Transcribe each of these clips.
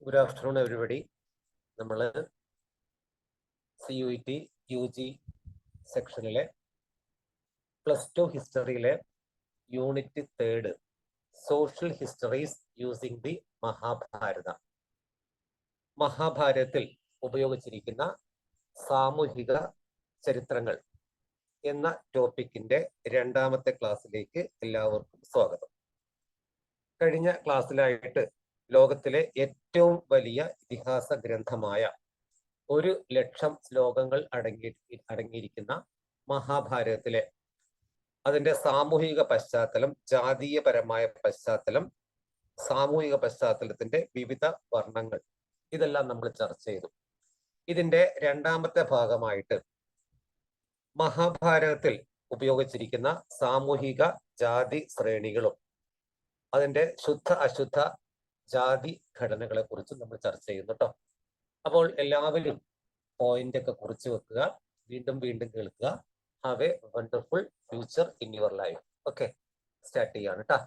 Good afternoon everybody. നമ്മൾ CUET UG സെക്ഷനിലെ +2 ഹിസ്റ്ററിയിലെ unit 3 social histories using the Mahabharata, മഹാഭാരതത്തിൽ ഉപയോഗിച്ചിരിക്കുന്ന സാമൂഹിക ചരിത്രങ്ങൾ എന്ന ടോപ്പിക്കിന്റെ രണ്ടാമത്തെ ക്ലാസ്സിലേക്ക് എല്ലാവർക്കും സ്വാഗതം. കഴിഞ്ഞ ക്ലാസ്സിലായിട്ട് ലോകത്തിലെ ഏറ്റവും വലിയ ഇതിഹാസ ഗ്രന്ഥമായ 1,00,000 ശ്ലോകങ്ങൾ അടങ്ങിയിരിക്കുന്ന മഹാഭാരതത്തിലെ അതിന്റെ സാമൂഹിക പശ്ചാത്തലം, ജാതീയപരമായ പശ്ചാത്തലം, സാമൂഹിക പശ്ചാത്തലത്തിന്റെ വിവിധ വർണ്ണങ്ങൾ, ഇതെല്ലാം നമ്മൾ ചർച്ച ചെയ്തു. ഇതിന്റെ രണ്ടാമത്തെ ഭാഗമായിട്ട് മഹാഭാരതത്തിൽ ഉപയോഗിച്ചിരിക്കുന്ന സാമൂഹിക ജാതി ശ്രേണികളും അതിന്റെ ശുദ്ധ അശുദ്ധ ജാതി ഘടനകളെ കുറിച്ച് നമ്മൾ ചർച്ച ചെയ്യുന്നു കേട്ടോ. അപ്പോൾ എല്ലാവരും പോയിന്റ് ഒക്കെ കുറിച്ച് വെക്കുക, വീണ്ടും വീണ്ടും കേൾക്കുക. Have A wonderful future in your life. Okay, start ചെയ്യാണ് കേട്ടോ.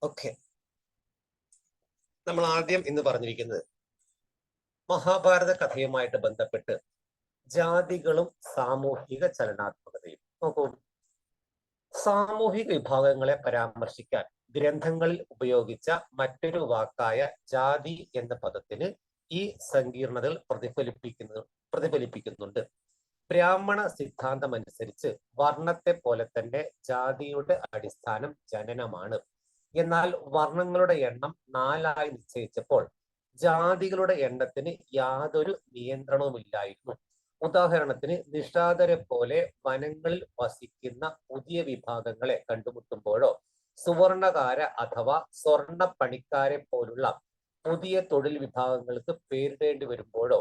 ഓക്കെ, നമ്മൾ ആദ്യം ഇന്ന് പറഞ്ഞിരിക്കുന്നത് മഹാഭാരത കഥയുമായിട്ട് ബന്ധപ്പെട്ട് ജാതികളും സാമൂഹിക ചലനാത്മകതയും. നോക്കൂ, സാമൂഹിക വിഭാഗങ്ങളെ പരാമർശിക്കാൻ ഗ്രന്ഥങ്ങളിൽ ഉപയോഗിച്ച മറ്റൊരു വാക്കായ ജാതി എന്ന പദത്തിന് ഈ സങ്കീർണതകൾ പ്രതിഫലിപ്പിക്കുന്നുണ്ട്. ബ്രാഹ്മണ സിദ്ധാന്തം അനുസരിച്ച് വർണ്ണത്തെ പോലെ തന്നെ ജാതിയുടെ അടിസ്ഥാനം ജനനമാണ്. എന്നാൽ വർണ്ണങ്ങളുടെ എണ്ണം 4 നിശ്ചയിച്ചപ്പോൾ ജാതികളുടെ എണ്ണത്തിന് യാതൊരു നിയന്ത്രണവുമില്ലായിരുന്നു. ഉദാഹരണത്തിന്, നിഷാദരെ പോലെ വനങ്ങളിൽ വസിക്കുന്ന പുതിയ വിഭാഗങ്ങളെ കണ്ടുമുട്ടുമ്പോഴോ സുവർണകാര അഥവാ സ്വർണ പണിക്കാരെ പോലുള്ള പുതിയ തൊഴിൽ വിഭാഗങ്ങൾക്ക് പേരിടേണ്ടി വരുമ്പോഴോ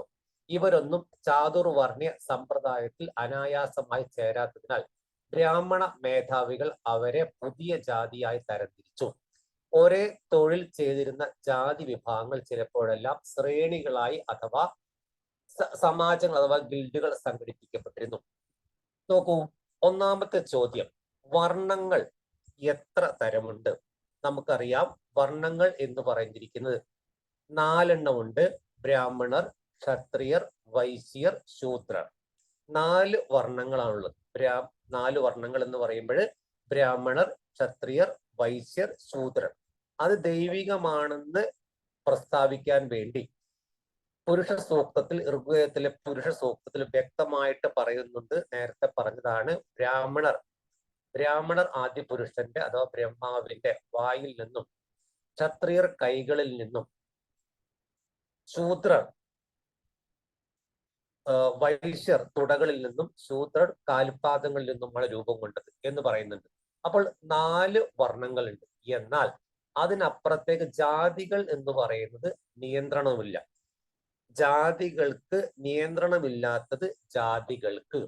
ഇവരൊന്നും ചാതുർവർണ്ണ്യ സമ്പ്രദായത്തിൽ അനായാസമായി ചേരാത്തതിനാൽ ബ്രാഹ്മണ മേധാവികൾ അവരെ പുതിയ ജാതിയായി തരംതിരിച്ചു. ഒരേ തൊഴിൽ ചെയ്തിരുന്ന ജാതി വിഭാഗങ്ങൾ ചിലപ്പോഴെല്ലാം ശ്രേണികളായി അഥവാ സമാജങ്ങൾ അഥവാ ഗിൽഡുകൾ സംഘടിപ്പിക്കപ്പെട്ടിരുന്നു. നോക്കൂ, ഒന്നാമത്തെ ചോദ്യം, വർണ്ണങ്ങൾ എത്ര തരമുണ്ട്? നമുക്കറിയാം, വർണ്ണങ്ങൾ എന്ന് പറഞ്ഞിരിക്കുന്നത് 4 ഉണ്ട്. ബ്രാഹ്മണർ, ക്ഷത്രിയർ, വൈശ്യർ, ശൂദ്രർ. 4 വർണ്ണങ്ങളാണുള്ളത്. 4 വർണ്ണങ്ങൾ എന്ന് പറയുമ്പോൾ ബ്രാഹ്മണർ, ക്ഷത്രിയർ, വൈശ്യർ, ശൂദ്രർ. അത് ദൈവികമാണെന്ന് പ്രസ്താവിക്കാൻ വേണ്ടി പുരുഷ സൂക്തത്തിൽ, ഋഗ്വേദത്തിലെ പുരുഷ സൂക്തത്തിൽ വ്യക്തമായിട്ട് പറയുന്നുണ്ട്. നേരത്തെ പറഞ്ഞതാണ്, ബ്രാഹ്മണർ ആദ്യ പുരുഷന്റെ അഥവാ ബ്രഹ്മാവിന്റെ വായിൽ നിന്നും, ക്ഷത്രിയർ കൈകളിൽ നിന്നും, ശൂദ്രർ വൈശ്യർ തുടകളിൽ നിന്നും ശൂദ്രർ കാൽപാദങ്ങളിൽ നിന്നുമാണ് രൂപം കൊണ്ടത് എന്ന് പറയുന്നുണ്ട്. അപ്പോൾ 4 വർണ്ണങ്ങളുണ്ട്. എന്നാൽ അതിനപ്പുറത്തേക്ക് ജാതികൾ എന്ന് പറയുന്നത് നിയന്ത്രണമില്ല. ജാതികൾക്ക് നിയന്ത്രണമില്ലാത്തത് ജാതികൾക്ക്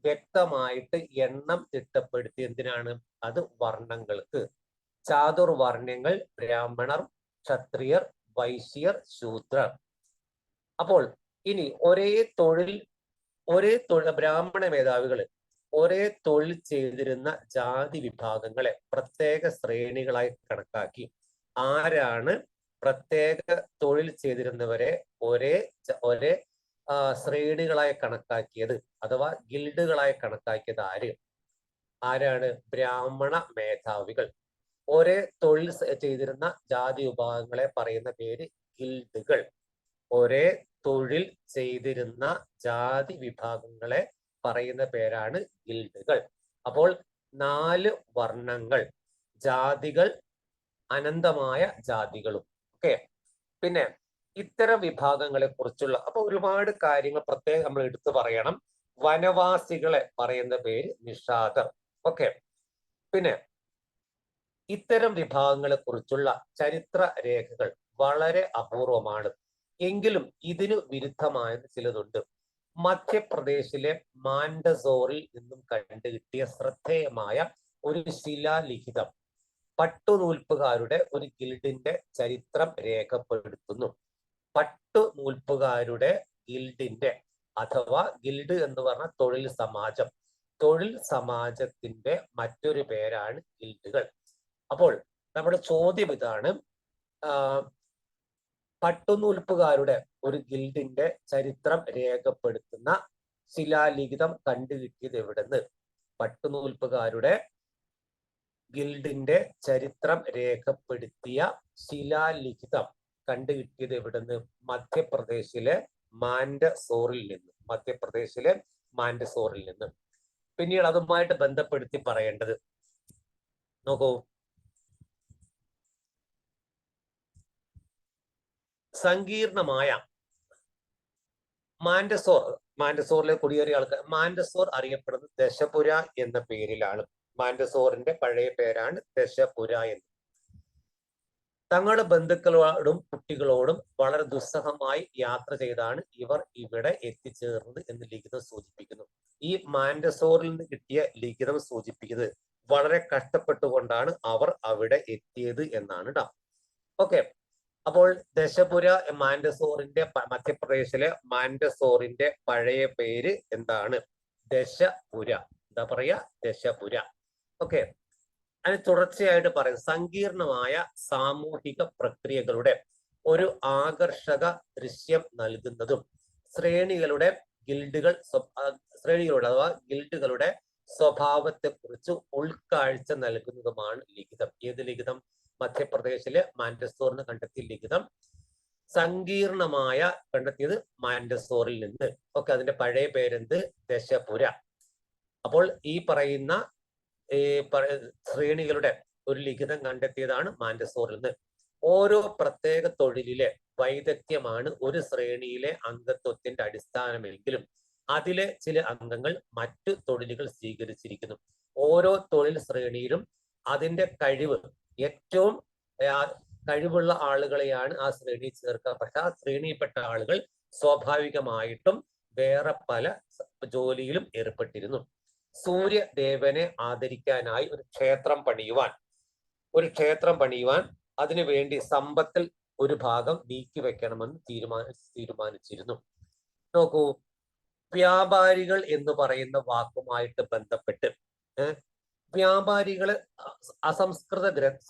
വ്യക്തമായിട്ട് എണ്ണം തിട്ടപ്പെടുത്തി എന്തിനാണ്? അത് വർണ്ണങ്ങൾക്ക്. ചാതുർവർണ്ണങ്ങൾ ബ്രാഹ്മണർ, ക്ഷത്രിയർ, വൈശ്യർ, ശൂദ്രർ. അപ്പോൾ ഇനി ഒരേ തൊഴിൽ ബ്രാഹ്മണ മേധാവികള് ഒരേ തൊഴിൽ ചെയ്തിരുന്ന ജാതി വിഭാഗങ്ങളെ പ്രത്യേക ശ്രേണികളായി കണക്കാക്കി. ആരാണ് പ്രത്യേക തൊഴിൽ ചെയ്തിരുന്നവരെ ഒരേ ശ്രേണികളായി കണക്കാക്കിയത് അഥവാ ഗിൽഡുകളായി കണക്കാക്കിയത് ആരാണ്? ബ്രാഹ്മണ മേധാവികൾ. ഒരേ തൊഴിൽ ചെയ്തിരുന്ന ജാതി വിഭാഗങ്ങളെ പറയുന്ന പേര് ഗിൽഡുകൾ. ഒരേ തൊഴിൽ ചെയ്തിരുന്ന ജാതി വിഭാഗങ്ങളെ പറയുന്ന പേരാണ് ഗിൽഡുകൾ. അപ്പോൾ 4 വർണ്ണങ്ങൾ, ജാതികൾ, അനന്തമായ ജാതികളും. ഓക്കെ. പിന്നെ ഇത്തരം വിഭാഗങ്ങളെ കുറിച്ചുള്ള ഒരുപാട് കാര്യങ്ങൾ പ്രത്യേകം നമ്മൾ എടുത്തു പറയണം. വനവാസികളെ പറയുന്ന പേര് നിഷാദർ. ഓക്കെ. പിന്നെ ഇത്തരം വിഭാഗങ്ങളെ കുറിച്ചുള്ള ചരിത്ര രേഖകൾ വളരെ അപൂർവമാണ്. എങ്കിലും ഇതിനു വിരുദ്ധമായത് ചിലതുണ്ട്. മധ്യപ്രദേശിലെ മാൻഡസോറിൽ നിന്നും കണ്ടുകിട്ടിയ ശ്രദ്ധേയമായ ഒരു ശിലാലിഖിതം പട്ടുനൂൽപ്പുകാരുടെ ഒരു ഗിൽഡിന്റെ ചരിത്രം രേഖപ്പെടുത്തുന്നു. പട്ടുനൂൽപ്പുകാരുടെ ഗിൽഡിന്റെ അഥവാ ഗിൽഡ് എന്ന് പറഞ്ഞ തൊഴിൽ സമാജം. തൊഴിൽ സമാജത്തിന്റെ മറ്റൊരു പേരാണ് ഗിൽഡുകൾ. അപ്പോൾ നമ്മുടെ ചോദ്യം ഇതാണ്, പട്ടുനൂൽപ്പുകാരുടെ ഒരു ഗിൽഡിന്റെ ചരിത്രം രേഖപ്പെടുത്തുന്ന ശിലാലിഖിതം കണ്ടുകിട്ടിയത് എവിടെന്ന്? പട്ടുനൂൽപ്പുകാരുടെ ഗിൽഡിന്റെ ചരിത്രം രേഖപ്പെടുത്തിയ ശിലാലിഖിതം കണ്ടുകിട്ടിയത് എവിടെന്ന്? മധ്യപ്രദേശിലെ മാൻഡസോറിൽ നിന്ന്. മധ്യപ്രദേശിലെ മാൻഡസോറിൽ നിന്ന്. പിന്നീട് അതുമായിട്ട് ബന്ധപ്പെടുത്തി പറയേണ്ടത് നോക്കൂ, സങ്കീർണമായ മാൻഡസോറിലെ കുടിയേറിയ ആൾക്കാർ മാൻഡസോർ അറിയപ്പെടുന്നത് ദശപുര എന്ന പേരിലാണ്. മാൻഡസോറിന്റെ പഴയ പേരാണ് ദശപുര എന്ന്. തങ്ങളുടെ ബന്ധുക്കളോടും കുട്ടികളോടും വളരെ ദുസ്സഹമായി യാത്ര ചെയ്താണ് ഇവർ ഇവിടെ എത്തിച്ചേർന്നത് എന്ന് ലിഖിതം സൂചിപ്പിക്കുന്നു. ഈ മാൻഡസോറിൽ നിന്ന് കിട്ടിയ ലിഖിതം സൂചിപ്പിക്കുന്നത് വളരെ കഷ്ടപ്പെട്ടുകൊണ്ടാണ് അവർ അവിടെ എത്തിയത് എന്നാണ് ട്ടോ. ഓക്കെ. അപ്പോൾ ദശപുര മധ്യപ്രദേശിലെ മാൻഡസോറിന്റെ പഴയ പേര് എന്താണ്? ദശപുര. എന്താ പറയാ? ദശപുര. ഓക്കെ. അതിന് തുടർച്ചയായിട്ട് പറയും, സങ്കീർണമായ സാമൂഹിക പ്രക്രിയകളുടെ ഒരു ആകർഷക ദൃശ്യം നൽകുന്നതും ശ്രേണികളുടെ അഥവാ ഗിൽഡുകളുടെ സ്വഭാവത്തെ കുറിച്ച് ഉൾക്കാഴ്ച നൽകുന്നതുമാണ് ലിഖിതം. ഏത് ലിഖിതം? മധ്യപ്രദേശിലെ മാൻഡസോറിന് കണ്ടെത്തിയ ലിഖിതം. സങ്കീർണമായ കണ്ടെത്തിയത് മാൻഡസോറിൽ നിന്ന്. ഓക്കെ. അതിന്റെ പഴയ പേരെന്ത്? ദശപുര. അപ്പോൾ ഈ പറയുന്ന ശ്രേണികളുടെ ഒരു ലിഖിതം കണ്ടെത്തിയതാണ് മാൻഡസോറിൽ നിന്ന്. ഓരോ പ്രത്യേക തൊഴിലിലെ വൈദഗ്ധ്യമാണ് ഒരു ശ്രേണിയിലെ അംഗത്വത്തിന്റെ അടിസ്ഥാനമെങ്കിലും അതിലെ ചില അംഗങ്ങൾ മറ്റു തൊഴിലുകൾ സ്വീകരിച്ചിരിക്കുന്നു. ഓരോ തൊഴിൽ ശ്രേണിയിലും അതിന്റെ കഴിവ്, ഏറ്റവും കഴിവുള്ള ആളുകളെയാണ് ആ ശ്രേണിയിൽ ചേർക്കുക. പക്ഷെ ആ ശ്രേണിയിൽപ്പെട്ട ആളുകൾ സ്വാഭാവികമായിട്ടും വേറെ പല ജോലിയിലും ഏർപ്പെട്ടിരുന്നു. സൂര്യദേവനെ ആദരിക്കാനായി ഒരു ക്ഷേത്രം പണിയുവാൻ അതിനുവേണ്ടി സമ്പത്തിൽ ഒരു ഭാഗം നീക്കിവെക്കണമെന്ന് തീരുമാനിച്ചിരുന്നു. നോക്കൂ, വ്യാപാരികൾ എന്ന് പറയുന്ന വാക്കുമായിട്ട് ബന്ധപ്പെട്ട് വ്യാപാരികള്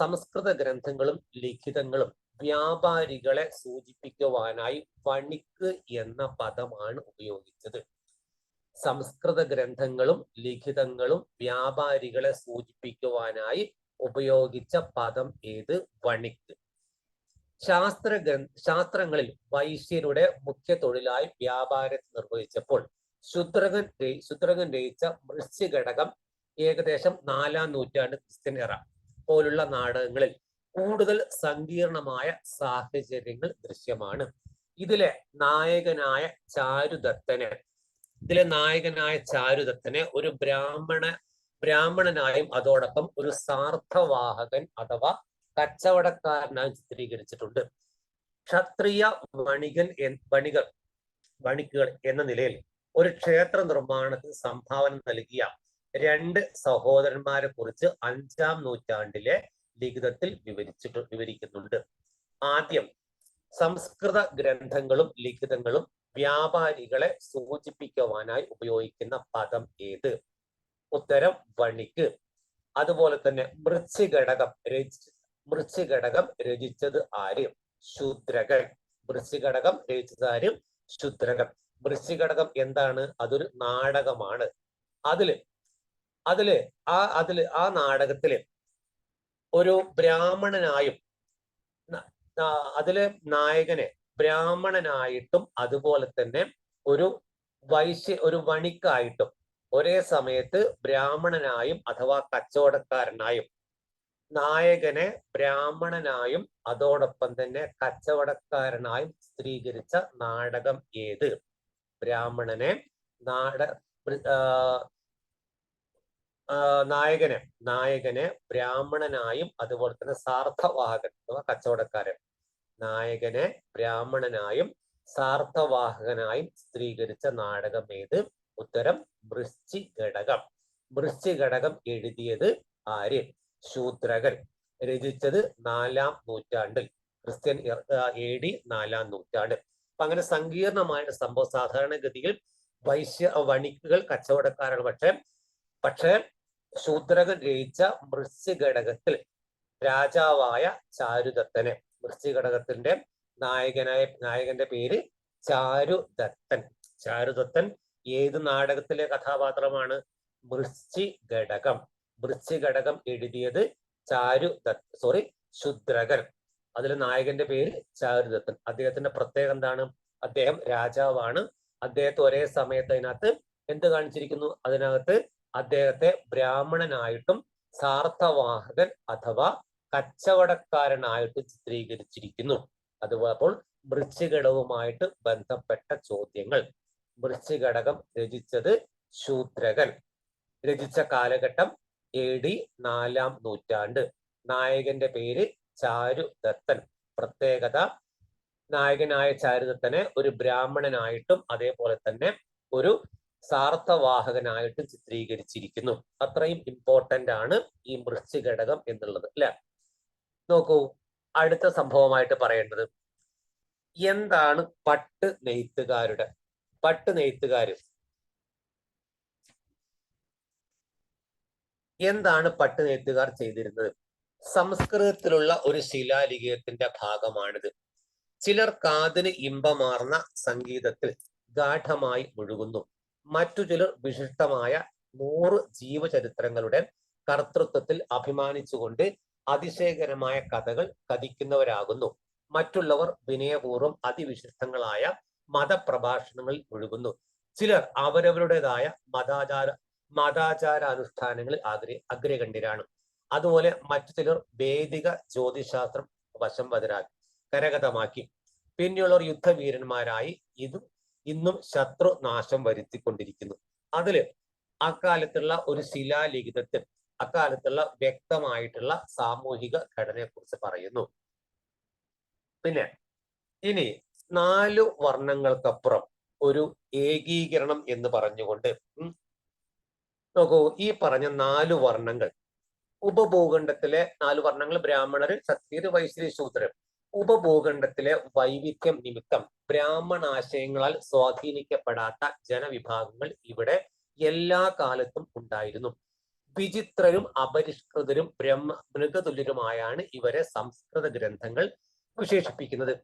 സംസ്കൃത ഗ്രന്ഥങ്ങളും ലിഖിതങ്ങളും വ്യാപാരികളെ സൂചിപ്പിക്കുവാനായി വണിക്ക് എന്ന പദമാണ് ഉപയോഗിച്ചത്. സംസ്കൃത ഗ്രന്ഥങ്ങളും ലിഖിതങ്ങളും വ്യാപാരികളെ സൂചിപ്പിക്കുവാനായി ഉപയോഗിച്ച പദം ഏത്? വണിക്ക്. ശാസ്ത്രങ്ങളിൽ വൈശ്യരുടെ മുഖ്യ തൊഴിലായി വ്യാപാരത്തെ നിർവഹിച്ചപ്പോൾ ശുദ്രകൻ രചിച്ച മൃത്സ്യഘടകം ഏകദേശം 4-ാം നൂറ്റാണ്ട് ക്രിസ്ത്യൻ എറ പോലുള്ള നാടകങ്ങളിൽ കൂടുതൽ സങ്കീർണമായ സാഹചര്യങ്ങൾ ദൃശ്യമാണ്. ഇതിലെ നായകനായ ചാരുദത്തനെ ഒരു ബ്രാഹ്മണനായും അതോടൊപ്പം ഒരു സാർത്ഥവാഹകൻ അഥവാ കച്ചവടക്കാരനായി ചിത്രീകരിച്ചിട്ടുണ്ട്. ക്ഷത്രിയ വണികൾ എന്ന നിലയിൽ ഒരു ക്ഷേത്ര നിർമ്മാണത്തിന് സംഭാവന നൽകിയ 2 സഹോദരന്മാരെ കുറിച്ച് 5-ാം നൂറ്റാണ്ടിലെ ലിഖിതത്തിൽ വിവരിക്കുന്നുണ്ട്. ആദ്യം, സംസ്കൃത ഗ്രന്ഥങ്ങളും ലിഖിതങ്ങളും വ്യാപാരികളെ സൂചിപ്പിക്കുവാനായി ഉപയോഗിക്കുന്ന പദം ഏത്? ഉത്തരം വണിക്. അതുപോലെ തന്നെ മൃച്ഛികടകം രചിച്ചത് ആര്? ശൂദ്രകൻ. മൃച്ഛികടകം രചിച്ചത് ആര്? ശൂദ്രകൻ. മൃച്ഛികടകം എന്താണ്? അതൊരു നാടകമാണ്. ആ നാടകത്തില് ഒരു ബ്രാഹ്മണനായും അതിലെ നായകനെ ബ്രാഹ്മണനായിട്ടും അതുപോലെ തന്നെ ഒരു വണിക്കായിട്ടും ഒരേ സമയത്ത് ബ്രാഹ്മണനായും അഥവാ കച്ചവടക്കാരനായും നായകനെ ബ്രാഹ്മണനായും അതോടൊപ്പം തന്നെ കച്ചവടക്കാരനായും ചിത്രീകരിച്ച നാടകം ഏത്? ബ്രാഹ്മണനെ നായകനെ ബ്രാഹ്മണനായും അതുപോലെ തന്നെ സാർത്ഥവാഹകൻ അഥവാ കച്ചവടക്കാരൻ നായകനെ ബ്രാഹ്മണനായും സാർത്ഥവാഹകനായും ചിത്രീകരിച്ച നാടകം ഏത്? ഉത്തരം വൃശ്ചികടകം. വൃശ്ചികടകം എഴുതിയത് ആര്? ശൂദ്രകൻ. രചിച്ചത് 4-ാം നൂറ്റാണ്ടിൽ, ക്രിസ്ത്യൻ AD 4-ാം നൂറ്റാണ്ട്. അപ്പൊ അങ്ങനെ സങ്കീർണമായ സംഭവം. സാധാരണഗതിയിൽ വണിക്കുകൾ കച്ചവടക്കാരാണ്. പക്ഷേ ശൂദ്രകൻ രചിച്ച വൃശ്ചികടകത്തിൽ രാജാവായ ചാരുദത്തനെ, വൃശ്ചികടകത്തിന്റെ നായകന്റെ പേര് ചാരുദത്തൻ. ചാരുദത്തൻ ഏത് നാടകത്തിലെ കഥാപാത്രമാണ്? വൃശ്ചികടകം. വൃശ്ചികടകം എഴുതിയത് ശൂദ്രകൻ. അതിൽ നായകന്റെ പേര് ചാരുദത്തൻ. അദ്ദേഹത്തിന്റെ പ്രത്യേകത എന്താണ്? അദ്ദേഹം രാജാവാണ്. അദ്ദേഹത്തെ ഒരേ സമയത്ത് അതിനകത്ത് എന്ത് കാണിച്ചിരിക്കുന്നു? അതിനകത്ത് അദ്ദേഹത്തെ ബ്രാഹ്മണനായിട്ടും സാർത്ഥവാഹകൻ അഥവാ കച്ചവടക്കാരനായിട്ട് ചിത്രീകരിച്ചിരിക്കുന്നു. അതുപോലെ അപ്പോൾ വൃശ്ചികടകവുമായിട്ട് ബന്ധപ്പെട്ട ചോദ്യങ്ങൾ. വൃശ്ചികടകം രചിച്ചത് ശൂദ്രകൻ. രചിച്ച കാലഘട്ടം AD 4-ാം നൂറ്റാണ്ട്. നായകന്റെ പേര് ചാരുദത്തൻ. പ്രത്യേകത, നായകനായ ചാരുദത്തനെ ഒരു ബ്രാഹ്മണനായിട്ടും അതേപോലെ തന്നെ ഒരു സാർത്ഥവാഹകനായിട്ട് ചിത്രീകരിച്ചിരിക്കുന്നു. അത്രയും ഇമ്പോർട്ടന്റ് ആണ് ഈ വൃശ്ചികടകം എന്നുള്ളത്, അല്ലെ? നോക്കൂ, അടുത്ത സംഭവമായിട്ട് പറയേണ്ടത് എന്താണ് പട്ട് നെയ്ത്തുകാർ എന്താണ് പട്ട് നെയ്ത്തുകാർ ചെയ്തിരുന്നത്? സംസ്കൃതത്തിലുള്ള ഒരു ശിലാലിഖിതത്തിന്റെ ഭാഗമാണിത്. ചിലർ കാതിന് ഇമ്പമാർന്ന സംഗീതത്തിൽ ഗാഠമായി മുഴുകുന്നു. മറ്റു ചിലർ വിശിഷ്ടമായ 100 ജീവചരിത്രങ്ങളുടെ കർത്തൃത്വത്തിൽ അഭിമാനിച്ചുകൊണ്ട് അതിശയകരമായ കഥകൾ കഥിക്കുന്നവരാകുന്നു. മറ്റുള്ളവർ വിനയപൂർവ്വം അതിവിശിഷ്ടങ്ങളായ മതപ്രഭാഷണങ്ങളിൽ മുഴുകുന്നു. ചിലർ അവരവരുടേതായ മതാചാരാനുഷ്ഠാനങ്ങളിൽ അഗ്രഗണ്യരാണ്. അതുപോലെ മറ്റു ചിലർ വേദിക ജ്യോതിശാസ്ത്രം കരഗതമാക്കി. പിന്നെയുള്ളവർ യുദ്ധവീരന്മാരായി ഇന്നും ശത്രു നാശം വരുത്തിക്കൊണ്ടിരിക്കുന്നു. അതില് അക്കാലത്തുള്ള ഒരു ശിലാലിഖിതത്തിൽ അക്കാലത്തുള്ള വ്യക്തമായിട്ടുള്ള സാമൂഹിക ഘടനയെ കുറിച്ച് പറയുന്നു. പിന്നെ ഇനി 4 വർണ്ണങ്ങൾക്കപ്പുറം ഒരു ഏകീകരണം എന്ന് പറഞ്ഞുകൊണ്ട് നോക്കൂ, ഈ പറഞ്ഞ 4 വർണ്ണങ്ങൾ ഉപഭൂഖണ്ഡത്തിലെ 4 വർണ്ണങ്ങൾ ബ്രാഹ്മണര്, ക്ഷത്രിയര്, വൈശ്യര്, ശൂദ്രർ. ഉപഭൂഖണ്ഡത്തിലെ വൈവിധ്യം നിമിത്തം ബ്രാഹ്മണാശയങ്ങളാൽ സ്വാധീനിക്കപ്പെടാത്ത ജനവിഭാഗങ്ങൾ ഇവിടെ എല്ലാ കാലത്തും ഉണ്ടായിരുന്നു. വിചിത്രരും അപരിഷ്കൃതരും മൃഗതുല്യരുമായാണ് ഇവരെ സംസ്കൃത ഗ്രന്ഥങ്ങൾ വിശേഷിപ്പിക്കുന്നത്.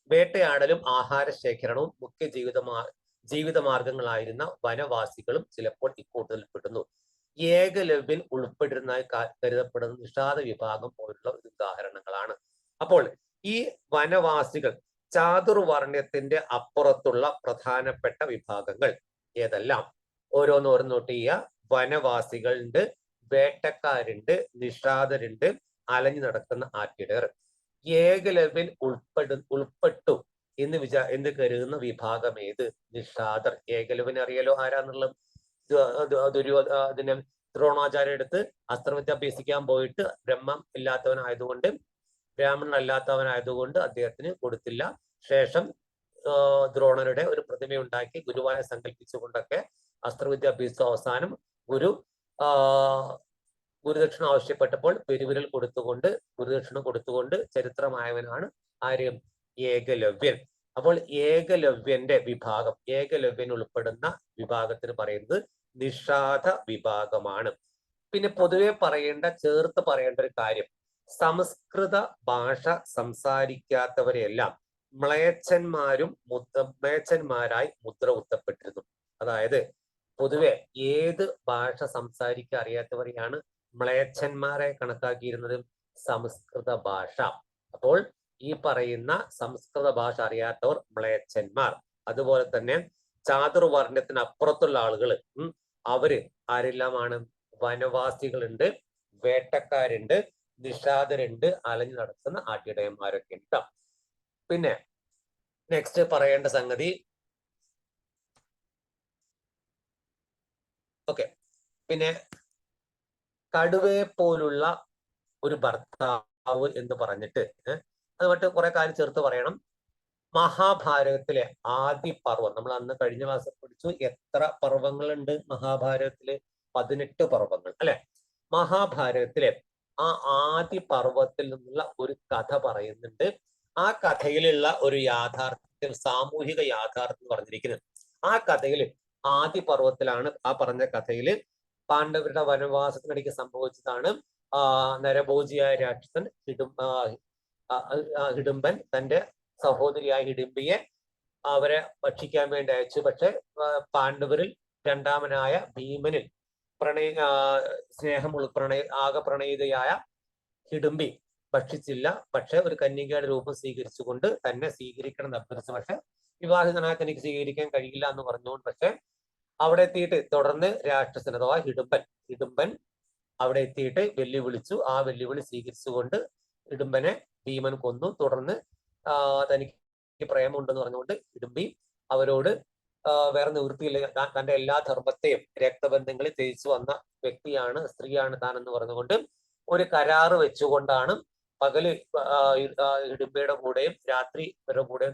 വേട്ടയാടലും ആഹാര ശേഖരണവും മുഖ്യ ജീവിതമാർഗങ്ങളായിരുന്ന വനവാസികളും ചിലപ്പോൾ ഇക്കൂട്ടത്തിൽ പെടുന്നു. ഏകലവ്യൻ ഉൾപ്പെട്ടിരുന്നതായി കരുതപ്പെടുന്ന നിഷാദ വിഭാഗം പോലുള്ള ഉദാഹരണങ്ങളാണ്. അപ്പോൾ ഈ വനവാസികൾ ചാതുർവർണ്ണ്യത്തിന്റെ അപ്പുറത്തുള്ള പ്രധാനപ്പെട്ട വിഭാഗങ്ങൾ ഏതെല്ലാം? ഓരോന്നോരോന്ന് നോട്ട് ചെയ്യുക. വനവാസികളുണ്ട്, വേട്ടക്കാരുണ്ട്, നിഷാദരുണ്ട്, അലഞ്ഞു നടക്കുന്ന ആറ്റിടയർ. ഏകലവ്യൻ ഉൾപ്പെട്ടു എന്ന് കരുതുന്ന വിഭാഗം ഏത്? നിഷാദർ. ഏകലവ്യൻ അറിയാലോ ആരാന്നുള്ളത്. അതിന് ദ്രോണാചാര്യ എടുത്ത് അസ്ത്രവിദ്യ അഭ്യസിക്കാൻ പോയിട്ട് ബ്രഹ്മം ഇല്ലാത്തവനായതുകൊണ്ട്, ബ്രാഹ്മണനല്ലാത്തവനായതുകൊണ്ട് അദ്ദേഹത്തിന് കൊടുത്തില്ല. ശേഷം ദ്രോണരുടെ ഒരു പ്രതിമയുണ്ടാക്കി ഗുരുവായ സങ്കല്പിച്ചുകൊണ്ടൊക്കെ അസ്ത്രവിദ്യ അഭ്യസിച്ച അവസാനം ഗുരുദക്ഷിണ ആവശ്യപ്പെട്ടപ്പോൾ പെരുവിരൽ ഗുരുദക്ഷിണ കൊടുത്തുകൊണ്ട് ചരിത്രമായവനാണ് ആര്? ഏകലവ്യൻ. അപ്പോൾ ഏകലവ്യന്റെ വിഭാഗം, ഏകലവ്യൻ ഉൾപ്പെടുന്ന വിഭാഗത്തിന് പറയുന്നത് നിഷാദ വിഭാഗമാണ്. പിന്നെ പൊതുവെ ചേർത്ത് പറയേണ്ട ഒരു കാര്യം, സംസ്കൃത ഭാഷ സംസാരിക്കാത്തവരെയെല്ലാം മ്ലേച്ഛന്മാരായി മുദ്ര കുത്തപ്പെട്ടിരുന്നു. അതായത് പൊതുവെ ഏത് ഭാഷ സംസാരിക്കാൻ അറിയാത്തവരെയാണ് മ്ലേച്ഛന്മാരെ കണക്കാക്കിയിരുന്നത്? സംസ്കൃത ഭാഷ. അപ്പോൾ ഈ പറയുന്ന സംസ്കൃത ഭാഷ അറിയാത്തവർ മ്ലേച്ഛന്മാർ. അതുപോലെ തന്നെ ചാതുർവർണ്ണത്തിന് അപ്പുറത്തുള്ള ആളുകൾ, അവര് ആരെല്ലാമാണ്? വനവാസികളുണ്ട്, വേട്ടക്കാരുണ്ട്, നിഷാദരുണ്ട്, അലഞ്ഞു നടക്കുന്ന ആട്ടിടയന്മാരൊക്കെ ഉണ്ട്. പിന്നെ നെക്സ്റ്റ് പറയേണ്ട സംഗതി, പിന്നെ കടുവയെ പോലുള്ള ഒരു ഭർത്താവ് എന്ന് പറഞ്ഞിട്ട് അതുമായിട്ട് കുറെ കാര്യം ചേർത്ത് പറയണം. മഹാഭാരതത്തിലെ ആദ്യ പർവ്വം, നമ്മൾ അന്ന് കഴിഞ്ഞ ക്ലാസ്സിൽ പഠിച്ചു എത്ര പർവ്വങ്ങളുണ്ട് മഹാഭാരതത്തില്? 18 പർവ്വങ്ങൾ അല്ലെ? മഹാഭാരതത്തിലെ ആ ആദ്യ പർവ്വത്തിൽ നിന്നുള്ള ഒരു കഥ പറയുന്നുണ്ട്. ആ കഥയിലുള്ള ഒരു യാഥാർത്ഥ്യം, സാമൂഹിക യാഥാർത്ഥ്യം പറഞ്ഞിരിക്കുന്നത്. ആ കഥയിൽ ആദ്യ പർവ്വത്തിലാണ്, ആ പറഞ്ഞ കഥയിൽ പാണ്ഡവരുടെ വനവാസത്തിനിടയ്ക്ക് സംഭവിച്ചതാണ്. നരഭോജിയായ രാക്ഷസൻ ഹിഡുംബൻ തന്റെ സഹോദരിയായ ഹിഡിംബിയെ അവരെ ഭക്ഷിക്കാൻ വേണ്ടി അയച്ചു. പക്ഷെ പാണ്ഡവരിൽ രണ്ടാമനായ ഭീമനിൽ ആകെ പ്രണയിതയായ ഹിഡുംബി ഭക്ഷിച്ചില്ല. പക്ഷെ ഒരു കന്യകയുടെ രൂപം സ്വീകരിച്ചുകൊണ്ട് തന്നെ സ്വീകരിക്കണം എന്ന് അഭ്യർത്ഥിച്ചു. പക്ഷെ വിവാഹിതനായ തനിക്ക് സ്വീകരിക്കാൻ കഴിയില്ല എന്ന് പറഞ്ഞുകൊണ്ട് പക്ഷെ അവിടെ എത്തിയിട്ട് തുടർന്ന് രാക്ഷസൻ അഥവാ ഹിഡുംബൻ അവിടെ എത്തിയിട്ട് വെല്ലുവിളിച്ചു. ആ വെല്ലുവിളി സ്വീകരിച്ചുകൊണ്ട് ഹിഡുംബനെ ഭീമൻ കൊന്നു. തുടർന്ന് തനിക്ക് പ്രേമുണ്ടെന്ന് പറഞ്ഞുകൊണ്ട് ഹിഡുംബി അവരോട് വേറെ നിവൃത്തിയില്ല, തന്റെ എല്ലാ ധർമ്മത്തെയും രക്തബന്ധങ്ങളിൽ ത്യജിച്ചു വന്ന വ്യക്തിയാണ്, സ്ത്രീയാണ് താൻ എന്ന് പറഞ്ഞുകൊണ്ട് ഒരു കരാറ് വെച്ചുകൊണ്ടാണ് പകല് ഹിഡുംബയുടെ കൂടെയും രാത്രി ഇവരുടെ കൂടെയും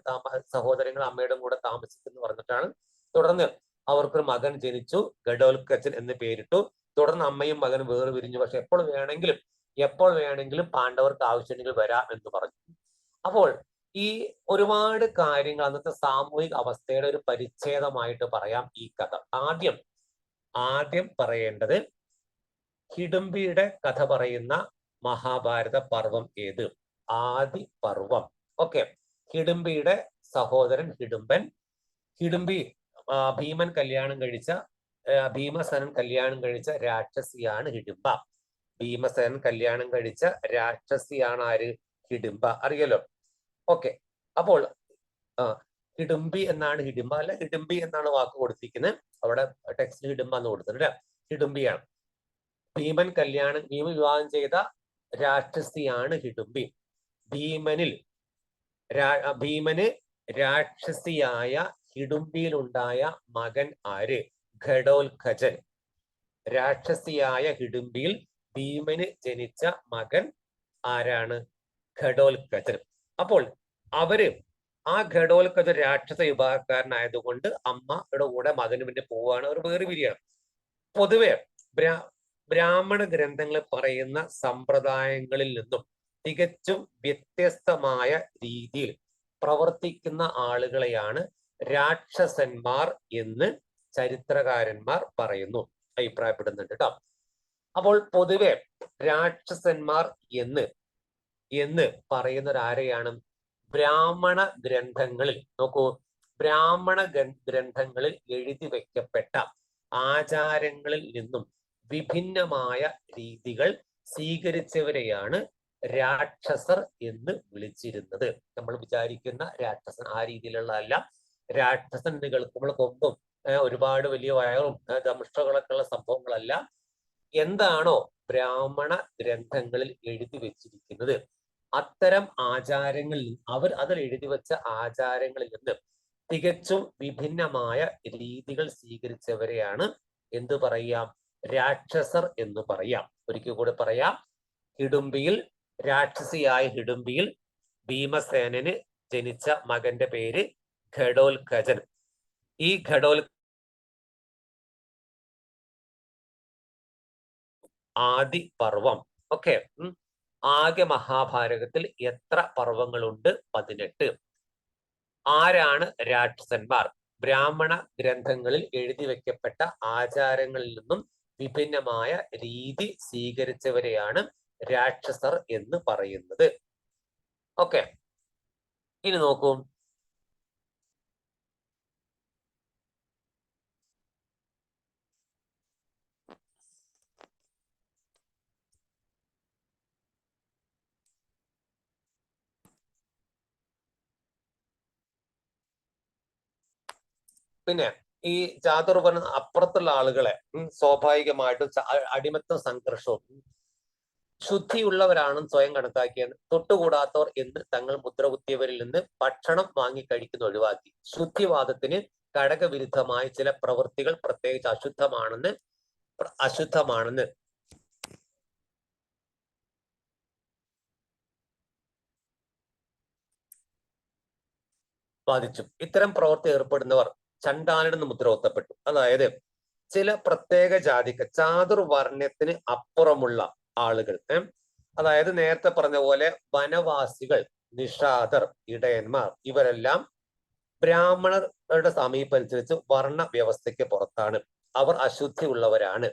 സഹോദരങ്ങൾ അമ്മയുടെ കൂടെ താമസിക്കുന്നു പറഞ്ഞിട്ടാണ്. തുടർന്ന് അവർക്കൊരു മകൻ ജനിച്ചു, ഘടോൽക്കച്ചൻ എന്ന് പേരിട്ടു. തുടർന്ന് അമ്മയും മകനും വേറെ പിരിഞ്ഞു. പക്ഷെ എപ്പോൾ വേണമെങ്കിലും പാണ്ഡവർക്ക് ആവശ്യമുണ്ടെങ്കിൽ വരാം എന്ന് പറഞ്ഞു. അപ്പോൾ ഈ ഒരുപാട് കാര്യങ്ങൾ അന്നത്തെ സാമൂഹിക അവസ്ഥയുടെ ഒരു പരിച്ഛേദമായിട്ട് പറയാം ഈ കഥ. ആദ്യം പറയേണ്ടത് ഹിഡുംബിയുടെ കഥ പറയുന്ന മഹാഭാരത പർവം ഏത്? ആദി പർവം. ഹിഡുംബിയുടെ സഹോദരൻ ഹിഡുംബി ഭീമസനൻ കല്യാണം കഴിച്ച രാക്ഷസിയാണ് ഹിഡിംബ. ഭീമസനൻ കല്യാണം കഴിച്ച രാക്ഷസിയാണ് ആര്? ഹിഡിംബ. അറിയല്ലോ. അപ്പോൾ ഹിഡുംബി എന്നാണ്, ഹിഡിംബ അല്ല, ഹിഡുംബി എന്നാണ് വാക്ക് കൊടുത്തിരിക്കുന്നത്. അവിടെ ടെക്സ്റ്റിൽ ഹിഡിംബ എന്ന് കൊടുത്തിട്ടുണ്ട്. ഹിഡുംബിയാണ്. ഭീമൻ വിവാഹം ചെയ്ത രാക്ഷസിയാണ് ഹിഡുംബി. ഭീമന് രാക്ഷസിയായ ഹിഡുംബിയിലുണ്ടായ മകൻ ആര്? ഘടോൽക്കചൻ. രാക്ഷസിയായ ഹിഡുംബിയിൽ ഭീമന് ജനിച്ച മകൻ ആരാണ്? ഘടോൽക്കചൻ. അപ്പോൾ ആ ഘടോൽക്കചൻ രാക്ഷസ വിഭാഗക്കാരനായതുകൊണ്ട് അമ്മയുടെ കൂടെ മകന് പിന്നെ പോവുകയാണ്, അവർ വേറെ പിരിയാണ്. പൊതുവെ ബ്രാഹ്മണ ഗ്രന്ഥങ്ങളിൽ പറയുന്ന സമ്പ്രദായങ്ങളിൽ നിന്നും തികച്ചും വ്യത്യസ്തമായ രീതിയിൽ പ്രവർത്തിക്കുന്ന ആളുകളെയാണ് രാക്ഷസന്മാർ എന്ന് ചരിത്രകാരന്മാർ അഭിപ്രായപ്പെടുന്നുണ്ട് കേട്ടോ. അപ്പോൾ പൊതുവെ രാക്ഷസന്മാർ എന്ന് പറയുന്നവരാരെയാണ്? ബ്രാഹ്മണ ഗ്രന്ഥങ്ങളിൽ നോക്കൂ, ബ്രാഹ്മണ ഗ്രന്ഥങ്ങളിൽ എഴുതി വെക്കപ്പെട്ട ആചാരങ്ങളിൽ നിന്നും വിഭിന്നമായ രീതികൾ സ്വീകരിച്ചവരെയാണ് രാക്ഷസർ എന്ന് വിളിച്ചിരുന്നത്. നമ്മൾ വിചാരിക്കുന്ന രാക്ഷസൻ ആ രീതിയിലുള്ളതല്ല. രാക്ഷസൻ കേൾക്കുമ്പോൾ കൊമ്പും ഒരുപാട് വലിയ വയറും ദംഷ്ട്രകളൊക്കെ ഉള്ള സംഭവങ്ങളല്ല. എന്താണോ ബ്രാഹ്മണ ഗ്രന്ഥങ്ങളിൽ എഴുതി വെച്ചിരിക്കുന്നത് അത്തരം ആചാരങ്ങളിൽ അവർ അതിൽ എഴുതി വെച്ച ആചാരങ്ങളിൽ നിന്ന് തികച്ചും വിഭിന്നമായ രീതികൾ സ്വീകരിച്ചവരെയാണ് എന്തു പറയാം? രാക്ഷസർ എന്ന് പറയാം. ഒരിക്കൽ കൂടെ പറയാം. ഹിഡുംബിയിൽ രാക്ഷസിയായ ഹിഡുംബിയിൽ ഭീമസേനന് ജനിച്ച മകന്റെ പേര് ഘടോൽകചൻ. ഈ ആദി പർവം. ഓക്കെ. ആകെ മഹാഭാരതത്തിൽ എത്ര പർവങ്ങളുണ്ട്? 18. ആരാണ് രാക്ഷസന്മാർ? ബ്രാഹ്മണ ഗ്രന്ഥങ്ങളിൽ എഴുതി വെക്കപ്പെട്ട ആചാരങ്ങളിൽ നിന്നും വിഭിന്നമായ രീതി സ്വീകരിച്ചവരെയാണ് രാക്ഷസർ എന്ന് പറയുന്നത്. ഓക്കെ. ഇനി നോക്കൂ. പിന്നെ ഈ ചാതുർവർണ്ണ അപ്പുറത്തുള്ള ആളുകളെ സ്വാഭാവികമായിട്ടും അടിമത്ത സംഘർഷവും ശുദ്ധിയുള്ളവരാണെന്ന് സ്വയം കണക്കാക്കിയാണ് തൊട്ടുകൂടാത്തവർ എന്ന് തങ്ങൾ മുദ്രകുത്തിയവരിൽ നിന്ന് ഭക്ഷണം വാങ്ങി കഴിക്കുന്ന ഒഴിവാക്കി. ശുദ്ധിവാദത്തിന് ഘടകവിരുദ്ധമായ ചില പ്രവൃത്തികൾ പ്രത്യേകിച്ച് അശുദ്ധമാണെന്ന് ബാധിച്ചു. ഇത്തരം പ്രവൃത്തി ഏർപ്പെടുന്നവർ ചണ്ടാലനെന്ന് മുദ്രകുത്തപ്പെട്ടു. അതായത് ചില പ്രത്യേക ജാതിക്ക് ചാതുർവർണ്ണത്തിന് അപ്പുറമുള്ള ആളുകൾ, അതായത് നേരത്തെ പറഞ്ഞ പോലെ വനവാസികൾ, നിഷാദർ, ഇടയന്മാർ, ഇവരെല്ലാം ബ്രാഹ്മണരുടെ സമീപം അനുസരിച്ച് വർണ്ണ വ്യവസ്ഥയ്ക്ക് പുറത്താണ്. അവർ അശുദ്ധി ഉള്ളവരാണ്.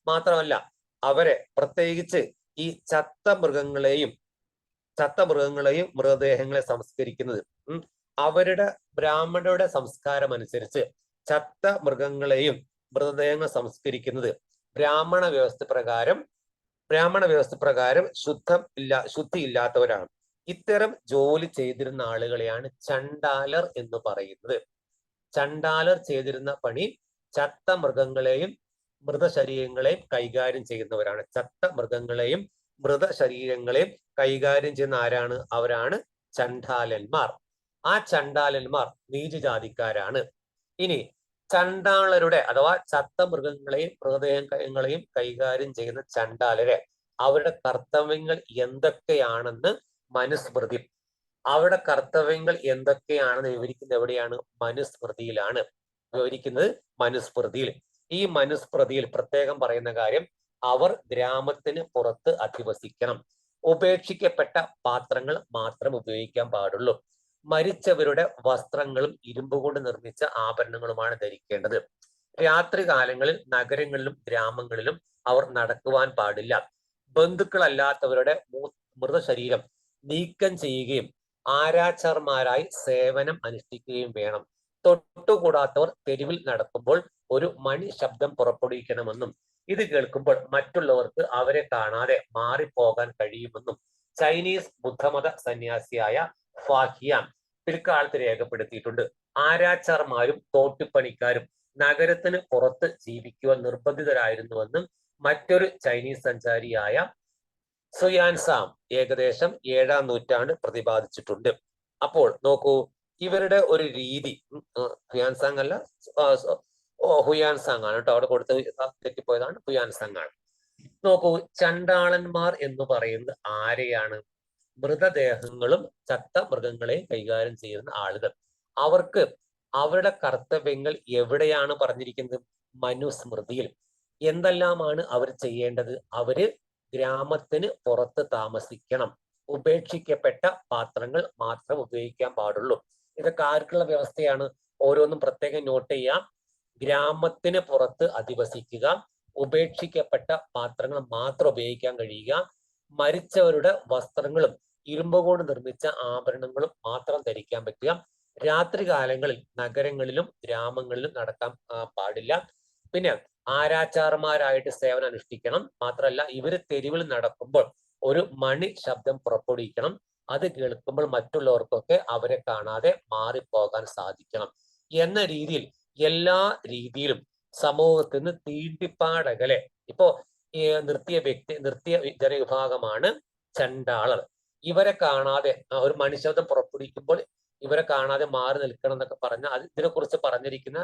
മാത്രമല്ല അവരെ പ്രത്യേകിച്ച് ഈ ചത്ത മൃഗങ്ങളെയും മൃതദേഹങ്ങളെ സംസ്കരിക്കുന്നത് അവരുടെ ബ്രാഹ്മണരുടെ സംസ്കാരം അനുസരിച്ച് ചത്ത മൃഗങ്ങളെയും മൃതദേഹങ്ങൾ സംസ്കരിക്കുന്നത് ബ്രാഹ്മണ വ്യവസ്ഥ പ്രകാരം ശുദ്ധിയില്ലാത്തവരാണ്. ഇത്തരം ജോലി ചെയ്തിരുന്ന ആളുകളെയാണ് ചണ്ടാലർ എന്ന് പറയുന്നത്. ചണ്ടാലർ ചെയ്തിരുന്ന പണി ചത്ത മൃഗങ്ങളെയും മൃതശരീരങ്ങളെയും കൈകാര്യം ചെയ്യുന്നവരാണ്. ചത്ത മൃഗങ്ങളെയും മൃതശരീരങ്ങളെയും കൈകാര്യം ചെയ്യുന്ന ആരാണ്? അവരാണ് ചണ്ടാലന്മാർ. ആ ചണ്ടാലന്മാർ നീചജാതിക്കാരാണ്. ഇനി ചണ്ടാളരുടെ അഥവാ ചത്ത മൃഗങ്ങളെയും മൃതദേഹങ്ങളെയും കൈകാര്യം ചെയ്യുന്ന ചണ്ടാലരെ അവരുടെ കർത്തവ്യങ്ങൾ എന്തൊക്കെയാണെന്ന് മനുസ്മൃതി, അവരുടെ കർത്തവ്യങ്ങൾ എന്തൊക്കെയാണെന്ന് വിവരിക്കുന്നത് എവിടെയാണ്? മനുസ്മൃതിയിലാണ് വിവരിക്കുന്നത്. മനുസ്മൃതിയിൽ. ഈ മനുസ്മൃതിയിൽ പ്രത്യേകം പറയുന്ന കാര്യം, അവർ ഗ്രാമത്തിന് പുറത്ത് അധിവസിക്കണം. ഉപേക്ഷിക്കപ്പെട്ട പാത്രങ്ങൾ മാത്രം ഉപയോഗിക്കാൻ പാടുള്ളൂ. മരിച്ചവരുടെ വസ്ത്രങ്ങളും ഇരുമ്പ് കൊണ്ട് നിർമ്മിച്ച ആഭരണങ്ങളുമാണ് ധരിക്കേണ്ടത്. രാത്രി കാലങ്ങളിൽ നഗരങ്ങളിലും ഗ്രാമങ്ങളിലും അവർ നടക്കുവാൻ പാടില്ല. ബന്ധുക്കളല്ലാത്തവരുടെ മൃതശരീരം നീക്കം ചെയ്യുകയും ആരാച്ചാർമാരായി സേവനം അനുഷ്ഠിക്കുകയും വേണം. തൊട്ടുകൂടാത്തവർ തെരുവിൽ നടക്കുമ്പോൾ ഒരു മണി ശബ്ദം പുറപ്പെടുവിക്കണമെന്നും ഇത് കേൾക്കുമ്പോൾ മറ്റുള്ളവർക്ക് അവരെ കാണാതെ മാറിപ്പോകാൻ കഴിയുമെന്നും ചൈനീസ് ബുദ്ധമത സന്യാസിയായ ഫാഹിയാൻ പിൽക്കാലത്ത് രേഖപ്പെടുത്തിയിട്ടുണ്ട്. ആരാച്ചാർമാരും തോട്ടിപ്പണിക്കാരും നഗരത്തിന് പുറത്ത് ജീവിക്കുവാൻ നിർബന്ധിതരായിരുന്നുവെന്നും മറ്റൊരു ചൈനീസ് സഞ്ചാരിയായ സുയാൻസാം ഏകദേശം 7-ാം നൂറ്റാണ്ട് പ്രതിപാദിച്ചിട്ടുണ്ട്. അപ്പോൾ നോക്കൂ, ഇവരുടെ ഒരു രീതി, ഹുയാൻസാങ് അല്ല, ഹുയാൻസാങ് ആണ് കേട്ടോ, അവിടെ കൊടുത്ത് തെറ്റിപ്പോയതാണ്, ഹുയാൻസാങ് ആണ്. നോക്കൂ, ചണ്ടാളന്മാർ എന്ന് പറയുന്നത് ആരെയാണ്? മൃതദേഹങ്ങളും ചത്ത മൃഗങ്ങളെയും കൈകാര്യം ചെയ്യുന്ന ആളുകൾ. അവർക്ക് അവരുടെ കർത്തവ്യങ്ങൾ എവിടെയാണ് പറഞ്ഞിരിക്കുന്നത്? മനുസ്മൃതിയിൽ. എന്തെല്ലാമാണ് അവർ ചെയ്യേണ്ടത്? അവര് ഗ്രാമത്തിന് പുറത്ത് താമസിക്കണം. ഉപേക്ഷിക്കപ്പെട്ട പാത്രങ്ങൾ മാത്രം ഉപയോഗിക്കാൻ പാടുള്ളൂ. ഇതൊക്കെ ആർക്കുള്ള വ്യവസ്ഥയാണ്? ഓരോന്നും പ്രത്യേകം നോട്ട് ചെയ്യാം. ഗ്രാമത്തിന് പുറത്ത് അധിവസിക്കുക, ഉപേക്ഷിക്കപ്പെട്ട പാത്രങ്ങൾ മാത്രം ഉപയോഗിക്കാൻ കഴിയുക, മരിച്ചവരുടെ വസ്ത്രങ്ങളും ഇരുമ്പ് കൊണ്ട് നിർമ്മിച്ച ആഭരണങ്ങളും മാത്രം ധരിക്കാൻ പറ്റുക, രാത്രി കാലങ്ങളിൽ നഗരങ്ങളിലും ഗ്രാമങ്ങളിലും നടക്കാൻ പാടില്ല, പിന്നെ ആരാച്ചാർമാരായിട്ട് സേവനം അനുഷ്ഠിക്കണം. മാത്രമല്ല ഇവര് തെരുവിൽ നടക്കുമ്പോൾ ഒരു മണി ശബ്ദം പുറപ്പെടുവിക്കണം. അത് കേൾക്കുമ്പോൾ മറ്റുള്ളവർക്കൊക്കെ അവരെ കാണാതെ മാറിപ്പോകാൻ സാധിക്കണം എന്ന രീതിയിൽ എല്ലാ രീതിയിലും സമൂഹത്തിൽ നിന്ന് തീണ്ടിപ്പാടകലെ. ഇപ്പോ നിർത്തിയ ജനവിഭാഗമാണ് ചണ്ടാളർ. ഇവരെ കാണാതെ ഒരു മനുഷ്യത്വം പുറപ്പെടുവിക്കുമ്പോൾ ഇവരെ കാണാതെ മാറി നിൽക്കണം എന്നൊക്കെ പറഞ്ഞ ഇതിനെക്കുറിച്ച് പറഞ്ഞിരിക്കുന്ന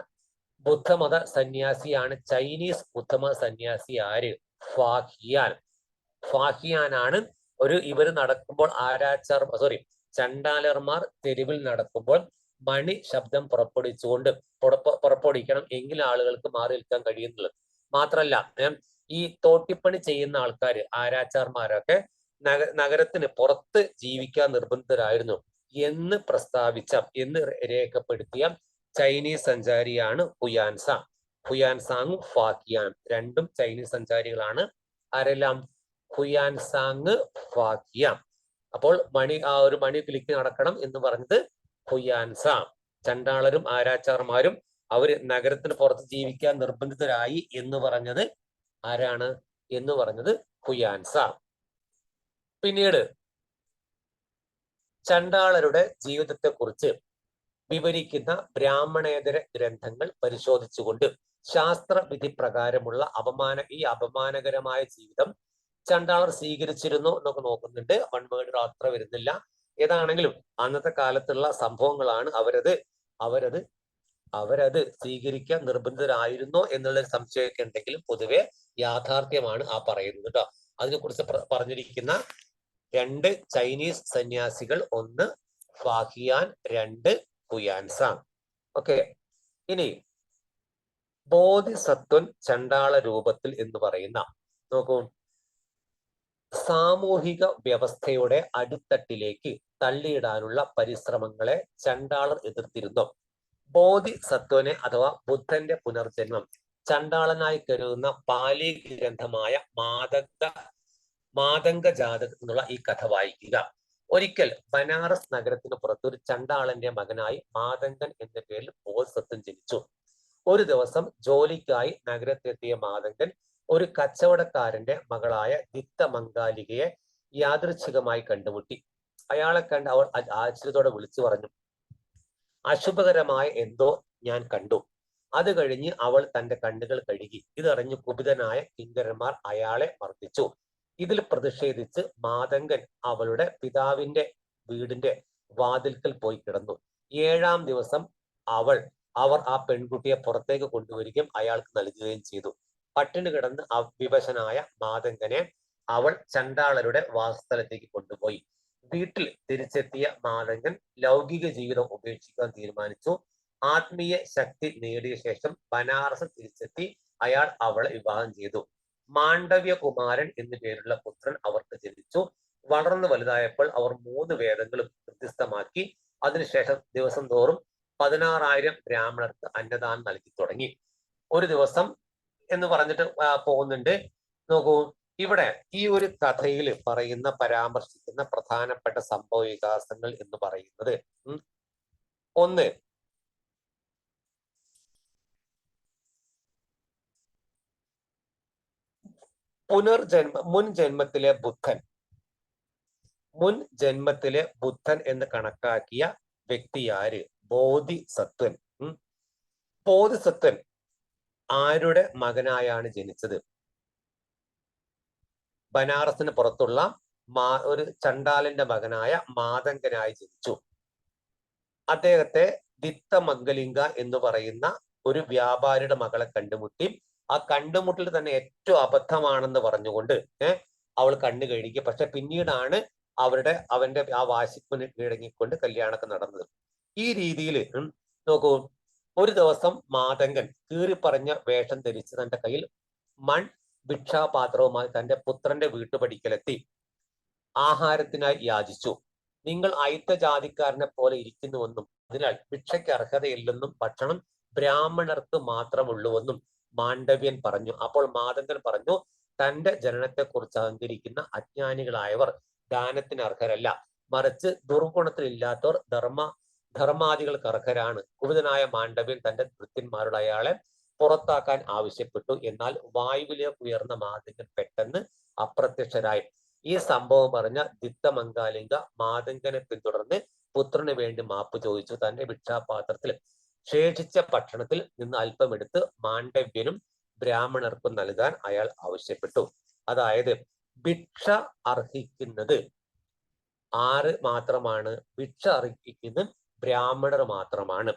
ബുദ്ധമത സന്യാസിയാണ് ചൈനീസ് ബുദ്ധമത സന്യാസി ആര്? ഫാഹിയാൻ. ഫാഹിയാനാണ് ഇവർ നടക്കുമ്പോൾ ചണ്ടാലർമാർ തെരുവിൽ നടക്കുമ്പോൾ മണി ശബ്ദം പുറപ്പെടുവിക്കണം എങ്കിൽ ആളുകൾക്ക് മാറി നിൽക്കാൻ കഴിയുന്നുള്ളത്. മാത്രല്ല ഈ തോട്ടിപ്പണി ചെയ്യുന്ന ആൾക്കാർ ആരാച്ചാർമാരൊക്കെ നഗരത്തിന് പുറത്ത് ജീവിക്കാൻ നിർബന്ധിതരായിരുന്നു എന്ന് എന്ന് രേഖപ്പെടുത്തിയ ചൈനീസ് സഞ്ചാരിയാണ് ഹുയാൻസാങ്. ഹുയാൻസാങ്ങും ഫാഹിയാൻ രണ്ടും ചൈനീസ് സഞ്ചാരികളാണ്. ആരെല്ലാം? ഹുയാൻസാങ്, ഫാഹിയാൻ. അപ്പോൾ ഒരു മണി കിളിക്ക് നടക്കണം എന്ന് പറഞ്ഞത് ഹുയാൻസാങ്. ചണ്ടാളരും ആരാച്ചാർമാരും അവര് നഗരത്തിന് പുറത്ത് ജീവിക്കാൻ നിർബന്ധിതരായി എന്ന് പറഞ്ഞത് ആരാണ്? എന്ന് പറഞ്ഞത് ഹുയാൻസാങ്. പിന്നീട് ചണ്ടാളരുടെ ജീവിതത്തെക്കുറിച്ച് വിവരിക്കുന്ന ബ്രാഹ്മണേതര ഗ്രന്ഥങ്ങൾ പരിശോധിച്ചുകൊണ്ട് ശാസ്ത്രവിധി പ്രകാരമുള്ള അപമാനകരമായ ജീവിതം ചണ്ടാളർ സ്വീകരിച്ചിരുന്നു എന്നൊക്കെ നോക്കുന്നുണ്ട്. വൺ വേർഡ് അത്ര വരുന്നില്ല. ഏതാണെങ്കിലും അന്നത്തെ കാലത്തുള്ള സംഭവങ്ങളാണ്. അവരത് സ്വീകരിക്കാൻ നിർബന്ധിതരായിരുന്നോ എന്നുള്ള സംശയമൊക്കെ ഉണ്ടെങ്കിലും പൊതുവെ യാഥാർത്ഥ്യമാണ് ആ പറയുന്നത് കേട്ടോ. അതിനെക്കുറിച്ച് പറഞ്ഞിരിക്കുന്ന രണ്ട് ചൈനീസ് സന്യാസികൾ, ഒന്ന് ഫാഹിയാൻ, രണ്ട് ഹുയാൻസാങ്. ഓക്കെ. ഇനി ബോധിസത്വൻ ചണ്ടാള രൂപത്തിൽ എന്ന് പറയുന്ന, നോക്കൂ, സാമൂഹിക വ്യവസ്ഥയുടെ അടിത്തട്ടിലേക്ക് തള്ളിയിടാനുള്ള പരിശ്രമങ്ങളെ ചണ്ടാളർ എതിർത്തിരുന്നു. ബോധിസത്വനെ അഥവാ ബുദ്ധന്റെ പുനർജന്മം ചണ്ടാളനായി കരുതുന്ന പാലി ഗ്രന്ഥമായ മാതംഗ ജാതകം എന്നുള്ള ഈ കഥ വായിക്കുക. ഒരിക്കൽ ബനാറസ് നഗരത്തിന് പുറത്ത് ഒരു ചണ്ടാളന്റെ മകനായി മാതങ്കൻ എന്ന പേരിൽ ബോധിസത്വൻ ജനിച്ചു. ഒരു ദിവസം ജോലിക്കായി നഗരത്തിലെത്തിയ മാതങ്കൻ ഒരു കച്ചവടക്കാരന്റെ മകളായ ദിത്തമംഗാലികയെ യാദൃച്ഛികമായി കണ്ടുമുട്ടി. അയാളെ കണ്ട് അവൾ ആശ്ചര്യത്തോടെ വിളിച്ചു പറഞ്ഞു, അശുഭകരമായ എന്തോ ഞാൻ കണ്ടു. അത് കഴിഞ്ഞ് അവൾ തന്റെ കണ്ണുകൾ കഴുകി. ഇതറിഞ്ഞ് കുപിതനായ കിങ്കരന്മാർ അയാളെ മർദ്ദിച്ചു. ഇതിൽ പ്രതിഷേധിച്ച് മാതങ്കൻ അവളുടെ പിതാവിന്റെ വീടിന്റെ വാതിൽക്കൽ പോയി കിടന്നു. 7-ാം ദിവസം അവർ ആ പെൺകുട്ടിയെ പുറത്തേക്ക് കൊണ്ടുവരികയും അയാൾക്ക് നൽകുകയും ചെയ്തു. പട്ടിണി കിടന്ന് വിവശനായ മാതങ്കനെ അവൾ ചണ്ടാളരുടെ വാസസ്ഥലത്തേക്ക് കൊണ്ടുപോയി. വീട്ടിൽ തിരിച്ചെത്തിയ മാതങ്കൻ ലൗകിക ജീവിതം ഉപേക്ഷിക്കാൻ തീരുമാനിച്ചു. ആത്മീയ ശക്തി നേടിയ ശേഷം ബനാറസ് തിരിച്ചെത്തി അയാൾ അവളെ വിവാഹം ചെയ്തു. മാണ്ഡവ്യകുമാരൻ എന്നു പേരുള്ള പുത്രൻ അവർക്ക് ജനിച്ചു. വളർന്നു വലുതായപ്പോൾ അവർ 3 വേദങ്ങളും വ്യത്യസ്തമാക്കി. അതിനുശേഷം ദിവസം തോറും 16,000 ബ്രാഹ്മണർക്ക് അന്നദാനം നൽകി തുടങ്ങി. ഒരു ദിവസം എന്ന് പറഞ്ഞിട്ട് പോകുന്നുണ്ട്. നോക്കൂ, ഇവിടെ ഈ ഒരു കഥയിൽ പരാമർശിക്കുന്ന പ്രധാനപ്പെട്ട സംഭവ വികാസങ്ങൾ എന്ന് പറയുന്നത്, ഒന്ന്, മുൻ ജന്മത്തിലെ ബുദ്ധൻ എന്ന് കണക്കാക്കിയ വ്യക്തി ആര്? ബോധിസത്വൻ. ബോധിസത്വൻ ആരുടെ മകനായാണ് ജനിച്ചത്? ബനാറസിന് പുറത്തുള്ള ഒരു ചണ്ടാലന്റെ മകനായ മാതങ്കനായി ജനിച്ചു. അദ്ദേഹത്തെ ദിത്തമംഗലിംഗ എന്ന് പറയുന്ന ഒരു വ്യാപാരിയുടെ മകളെ കണ്ടുമുട്ടി. ആ കണ്ടുമുട്ടൽ തന്നെ ഏറ്റവും അബദ്ധമാണെന്ന് പറഞ്ഞുകൊണ്ട് അവൾ കണ്ണു കഴുകി. പക്ഷെ പിന്നീടാണ് അവന്റെ ആ വാശിപ്പിന് കീഴടങ്ങിക്കൊണ്ട് കല്യാണമൊക്കെ നടന്നത്. ഈ രീതിയിൽ നോക്കൂ, ഒരു ദിവസം മാതങ്കൻ കീറിപ്പറഞ്ഞ വേഷം ധരിച്ച് തന്റെ കയ്യിൽ ഭിക്ഷാപാത്രവുമായി തന്റെ പുത്രന്റെ വീട്ടുപടിക്കലെത്തി ആഹാരത്തിനായി യാചിച്ചു. നിങ്ങൾ അയിത്ത ജാതിക്കാരനെ പോലെ ഇരിക്കുന്നുവെന്നും അതിനാൽ ഭിക്ഷയ്ക്ക് അർഹതയില്ലെന്നും ഭക്ഷണം ബ്രാഹ്മണർക്ക് മാത്രമുള്ളൂവെന്നും മാണ്ഡവ്യൻ പറഞ്ഞു. അപ്പോൾ മാതങ്കൻ പറഞ്ഞു, തന്റെ ജനനത്തെക്കുറിച്ച് അഹങ്കരിക്കുന്ന അജ്ഞാനികളായവർ ദാനത്തിന് അർഹരല്ല, മറിച്ച് ദുർഗുണത്തിലില്ലാത്തവർ ധർമാദികൾക്ക് അർഹരാണ്. കുപിതനായ മാണ്ഡവ്യൻ തന്റെ ഭൃത്യന്മാരോട് അയാളെ പുറത്താക്കാൻ ആവശ്യപ്പെട്ടു. എന്നാൽ വായുവിലേക്ക് ഉയർന്ന മാതങ്കൻ പെട്ടെന്ന് അപ്രത്യക്ഷരായി. ഈ സംഭവം പറഞ്ഞ ദിത്തമംഗാലിംഗ മാതങ്കനെ പിന്തുടർന്ന് പുത്രന് വേണ്ടി മാപ്പ് ചോദിച്ചു. തന്റെ ഭിക്ഷാപാത്രത്തിൽ ശേഷിച്ച ഭക്ഷണത്തിൽ നിന്ന് അല്പമെടുത്ത് മാണ്ഡവ്യനും ബ്രാഹ്മണർക്കും നൽകാൻ അയാൾ ആവശ്യപ്പെട്ടു. അതായത് ഭിക്ഷ അർഹിക്കുന്നത് 6 മാത്രമാണ് ഭിക്ഷ അർഹിക്കുന്നത് ബ്രാഹ്മണർ മാത്രമാണ്.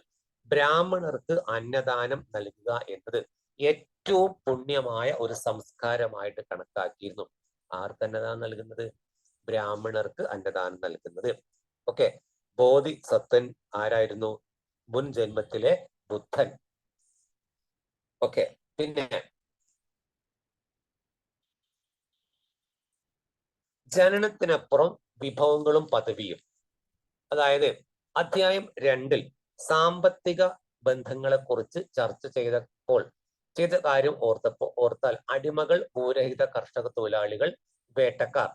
ബ്രാഹ്മണർക്ക് അന്നദാനം നൽകുക എന്നത് ഏറ്റവും പുണ്യമായ ഒരു സംസ്കാരമായിട്ട് കണക്കാക്കിയിരുന്നു. ആർക്ക് അന്നദാനം നൽകുന്നത്? ബ്രാഹ്മണർക്ക് അന്നദാനം നൽകുന്നത്. ഓക്കെ, ബോധിസത്വൻ ആരായിരുന്നു? മുൻ ജന്മത്തിലെ ബുദ്ധൻ. ഓക്കെ, പിന്നെ ജനനത്തിനപ്പുറം വിഭവങ്ങളും പദവിയും. അതായത് അധ്യായം 2 സാമ്പത്തിക ബന്ധങ്ങളെ കുറിച്ച് ചർച്ച ചെയ്ത കാര്യം ഓർത്താൽ അടിമകൾ, ഭൂരഹിത കർഷക തൊഴിലാളികൾ, വേട്ടക്കാർ,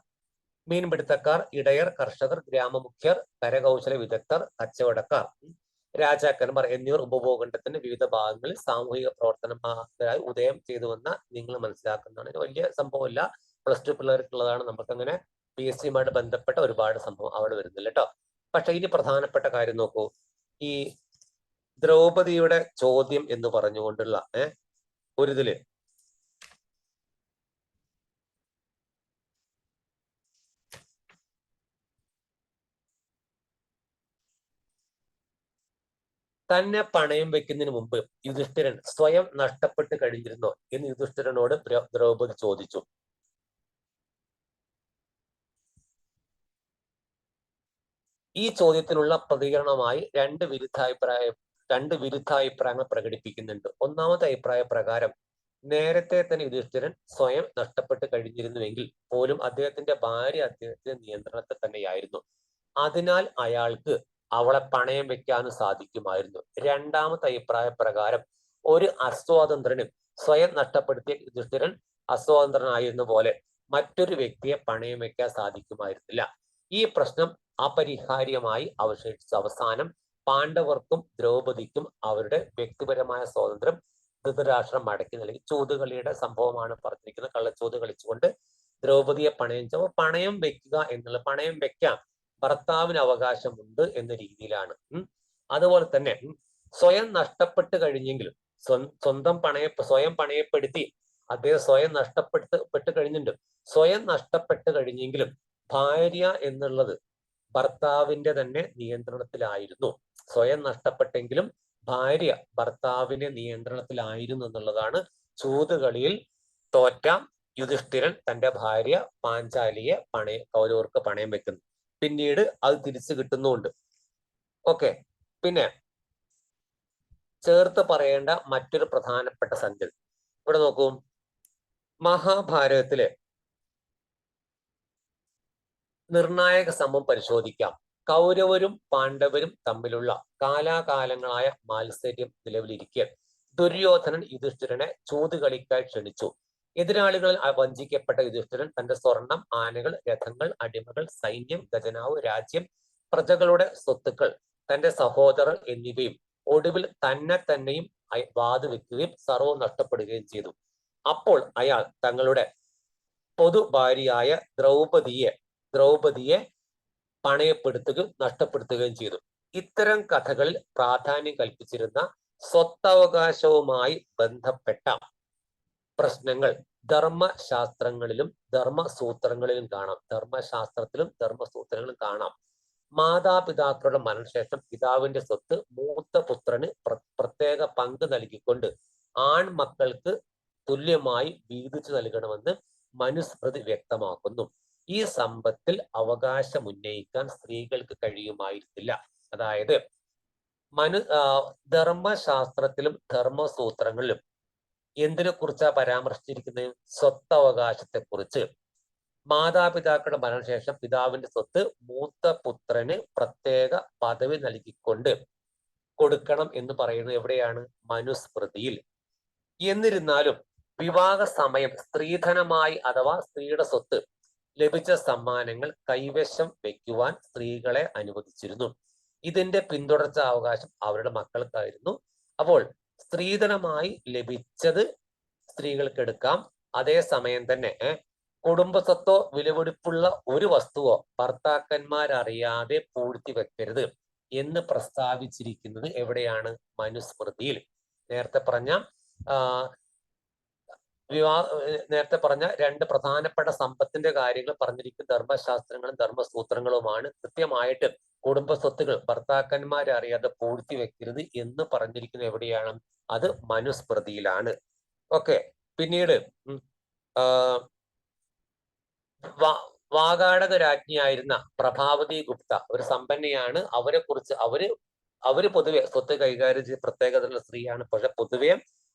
മീൻപിടുത്തക്കാർ, ഇടയർ, കർഷകർ, ഗ്രാമമുഖ്യർ, കരകൗശല വിദഗ്ധർ, കച്ചവടക്കാർ, രാജാക്കന്മാർ എന്നിവർ ഉപഭൂഖണ്ഡത്തിന്റെ വിവിധ ഭാഗങ്ങളിൽ സാമൂഹിക പ്രവർത്തനമായി ഉദയം ചെയ്തുവെന്ന നിങ്ങൾ മനസ്സിലാക്കുന്നതാണ്. വലിയ സംഭവമല്ല, പ്ലസ് 2 പിള്ളേർക്കുള്ളതാണ്. നമുക്കങ്ങനെ PSCയുമായിട്ട് ബന്ധപ്പെട്ട ഒരുപാട് സംഭവം അവിടെ വരുന്നില്ല കേട്ടോ. പക്ഷെ ഇനി പ്രധാനപ്പെട്ട കാര്യം നോക്കൂ. ഈ ദ്രൗപദിയുടെ ചോദ്യം എന്ന് പറഞ്ഞുകൊണ്ടുള്ള ഒരിതില് തന്നെ പണയം വെക്കുന്നതിന് മുമ്പ് യുധിഷ്ഠിരൻ സ്വയം നഷ്ടപ്പെട്ട് കഴിഞ്ഞിരുന്നോ എന്ന് യുധിഷ്ഠിരനോട് ദ്രൗപദി ചോദിച്ചു. ഈ ചോദ്യത്തിനുള്ള പ്രതികരണമായി രണ്ട് വിരുദ്ധാഭിപ്രായങ്ങൾ പ്രകടിപ്പിക്കുന്നുണ്ട്. ഒന്നാമത്തെ അഭിപ്രായ പ്രകാരം നേരത്തെ തന്നെ യുധിഷ്ഠിരൻ സ്വയം നഷ്ടപ്പെട്ട് കഴിഞ്ഞിരുന്നുവെങ്കിൽ പോലും അദ്ദേഹത്തിന്റെ ഭാര്യ അദ്ദേഹത്തിന്റെ നിയന്ത്രണത്തിൽ തന്നെയായിരുന്നു. അതിനാൽ അയാൾക്ക് അവളെ പണയം വെക്കാനും സാധിക്കുമായിരുന്നു. രണ്ടാമത്തെ അഭിപ്രായ പ്രകാരം ഒരു അസ്വാതന്ത്രനും സ്വയം നഷ്ടപ്പെടുത്തിയ യുധിഷ്ഠിരൻ അസ്വാതന്ത്രനായിരുന്ന പോലെ മറ്റൊരു വ്യക്തിയെ പണയം വെക്കാൻ സാധിക്കുമായിരുന്നില്ല. ഈ പ്രശ്നം അപരിഹാര്യമായി അവശേഷിച്ചു. അവസാനം പാണ്ഡവർക്കും ദ്രൗപദിക്കും അവരുടെ വ്യക്തിപരമായ സ്വാതന്ത്ര്യം ധൃതരാഷ്ട്രം മടക്കി നൽകി. ചൂതുകളിയുടെ സംഭവമാണ് പറഞ്ഞിരിക്കുന്നത്. കള്ളച്ചൂത് കളിച്ചുകൊണ്ട് ദ്രൗപദിയെ പണയം വെക്കുക എന്നുള്ള, പണയം വെക്കാം, ഭർത്താവിന് അവകാശമുണ്ട് എന്ന രീതിയിലാണ്. അതുപോലെ തന്നെ സ്വയം നഷ്ടപ്പെട്ട് കഴിഞ്ഞെങ്കിലും സ്വയം പണയപ്പെടുത്തി അദ്ദേഹം സ്വയം നഷ്ടപ്പെട്ട് കഴിഞ്ഞിട്ടുണ്ട്. സ്വയം നഷ്ടപ്പെട്ട് കഴിഞ്ഞെങ്കിലും ഭാര്യ എന്നുള്ളത് ഭർത്താവിന്റെ തന്നെ നിയന്ത്രണത്തിലായിരുന്നു. സ്വയം നഷ്ടപ്പെട്ടെങ്കിലും ഭാര്യ ഭർത്താവിന്റെ നിയന്ത്രണത്തിലായിരുന്നു എന്നുള്ളതാണ്. ചൂതുകളിയിൽ തോറ്റ യുധിഷ്ഠിരൻ തന്റെ ഭാര്യ പാഞ്ചാലിയെ കൗരവർക്ക് പണയം വെക്കുന്നു. പിന്നീട് അത് തിരിച്ചു കിട്ടുന്നുമുണ്ട്. ഓക്കെ, പിന്നെ ചേർത്ത് പറയേണ്ട മറ്റൊരു പ്രധാനപ്പെട്ട സംഗതി ഇവിടെ നോക്കൂ. മഹാഭാരതത്തിലെ നിർണായക സംഭവം പരിശോധിക്കാം. കൗരവരും പാണ്ഡവരും തമ്മിലുള്ള കാലാകാലങ്ങളായ മാത്സര്യം നിലവിലിരിക്കെ ദുര്യോധനൻ യുധിഷ്ഠിരനെ ചൂതുകളിക്കായി ക്ഷണിച്ചു. എതിരാളികളിൽ വഞ്ചിക്കപ്പെട്ട യുധിഷ്ഠിരൻ തന്റെ സ്വർണം, ആനകൾ, രഥങ്ങൾ, അടിമകൾ, സൈന്യം, ഖജനാവ്, രാജ്യം, പ്രജകളുടെ സ്വത്തുക്കൾ, തന്റെ സഹോദരർ എന്നിവയും ഒടുവിൽ തന്നെയും വാതുവെക്കുകയും സർവ്വം നഷ്ടപ്പെടുകയും ചെയ്തു. അപ്പോൾ അയാൾ തങ്ങളുടെ പൊതു ഭാര്യയായ ദ്രൗപദിയെ പണയപ്പെടുത്തുകയും നഷ്ടപ്പെടുത്തുകയും ചെയ്തു. ഇത്തരം കഥകളിൽ പ്രാധാന്യം കൽപ്പിച്ചിരുന്ന സ്വത്തവകാശവുമായി ബന്ധപ്പെട്ട പ്രശ്നങ്ങൾ ധർമ്മശാസ്ത്രങ്ങളിലും ധർമ്മസൂത്രങ്ങളിലും കാണാം. ധർമ്മശാസ്ത്രത്തിലും ധർമ്മസൂത്രങ്ങളിലും കാണാം. മാതാപിതാക്കളുടെ മരണശേഷം പിതാവിന്റെ സ്വത്ത് മൂത്ത പുത്രന് പ്രത്യേക പങ്ക് നൽകിക്കൊണ്ട് ആൺമക്കൾക്ക് തുല്യമായി വീതിച്ചു നൽകണമെന്ന് മനുസ്മൃതി വ്യക്തമാക്കുന്നു. ഈ സമ്പത്തിൽ അവകാശം ഉന്നയിക്കാൻ സ്ത്രീകൾക്ക് കഴിയുമായിരുന്നില്ല. അതായത് ധർമ്മശാസ്ത്രത്തിലും ധർമ്മസൂത്രങ്ങളിലും എന്തിനെ കുറിച്ചാ പരാമർശിച്ചിരിക്കുന്നത്? സ്വത്തവകാശത്തെ കുറിച്ച്. മാതാപിതാക്കളുടെ മരണശേഷം പിതാവിന്റെ സ്വത്ത് മൂത്ത പുത്രന് പ്രത്യേക പദവി നൽകിക്കൊണ്ട് കൊടുക്കണം എന്ന് പറയുന്നത് എവിടെയാണ്? മനുസ്മൃതിയിൽ. എന്നിരുന്നാലും വിവാഹ സമയം സ്ത്രീധനമായി അഥവാ സ്ത്രീയുടെ സ്വത്ത് ലഭിച്ച സമ്മാനങ്ങൾ കൈവശം വെക്കുവാൻ സ്ത്രീകളെ അനുവദിച്ചിരുന്നു. ഇതിന്റെ പിന്തുടർച്ച അവകാശം അവരുടെ മക്കൾക്കായിരുന്നു. അപ്പോൾ സ്ത്രീധനമായി ലഭിച്ചത് സ്ത്രീകൾക്ക് എടുക്കാം. അതേസമയം തന്നെ കുടുംബസ്വത്തോ വിലപിടിപ്പുള്ള ഒരു വസ്തുവോ ഭർത്താക്കന്മാരറിയാതെ പൂഴ്ത്തി വെക്കരുത് എന്ന് പ്രസ്താവിച്ചിരിക്കുന്നത് എവിടെയാണ്? മനുസ്മൃതിയിൽ. നേരത്തെ പറഞ്ഞ നേരത്തെ പറഞ്ഞ രണ്ട് പ്രധാനപ്പെട്ട സമ്പത്തിന്റെ കാര്യങ്ങൾ പറഞ്ഞിരിക്കുന്ന ധർമ്മശാസ്ത്രങ്ങളും ധർമ്മസൂത്രങ്ങളുമാണ്. കൃത്യമായിട്ട് കുടുംബ സ്വത്തുകൾ ഭർത്താക്കന്മാരെ അറിയാതെ പൂഴ്ത്തി വെക്കരുത് എന്ന് പറഞ്ഞിരിക്കുന്നത് എവിടെയാണ്? അത് മനുസ്മൃതിയിലാണ്. ഓക്കെ. പിന്നീട് വാകാടക രാജ്ഞിയായിരുന്ന പ്രഭാവതി ഗുപ്ത ഒരു സമ്പന്നയാണ്. അവരെ കുറിച്ച് അവര് പൊതുവെ സ്വത്ത് കൈകാര്യം ചെയ്ത് പ്രത്യേകതയുള്ള സ്ത്രീയാണ്. പക്ഷെ പൊതുവെ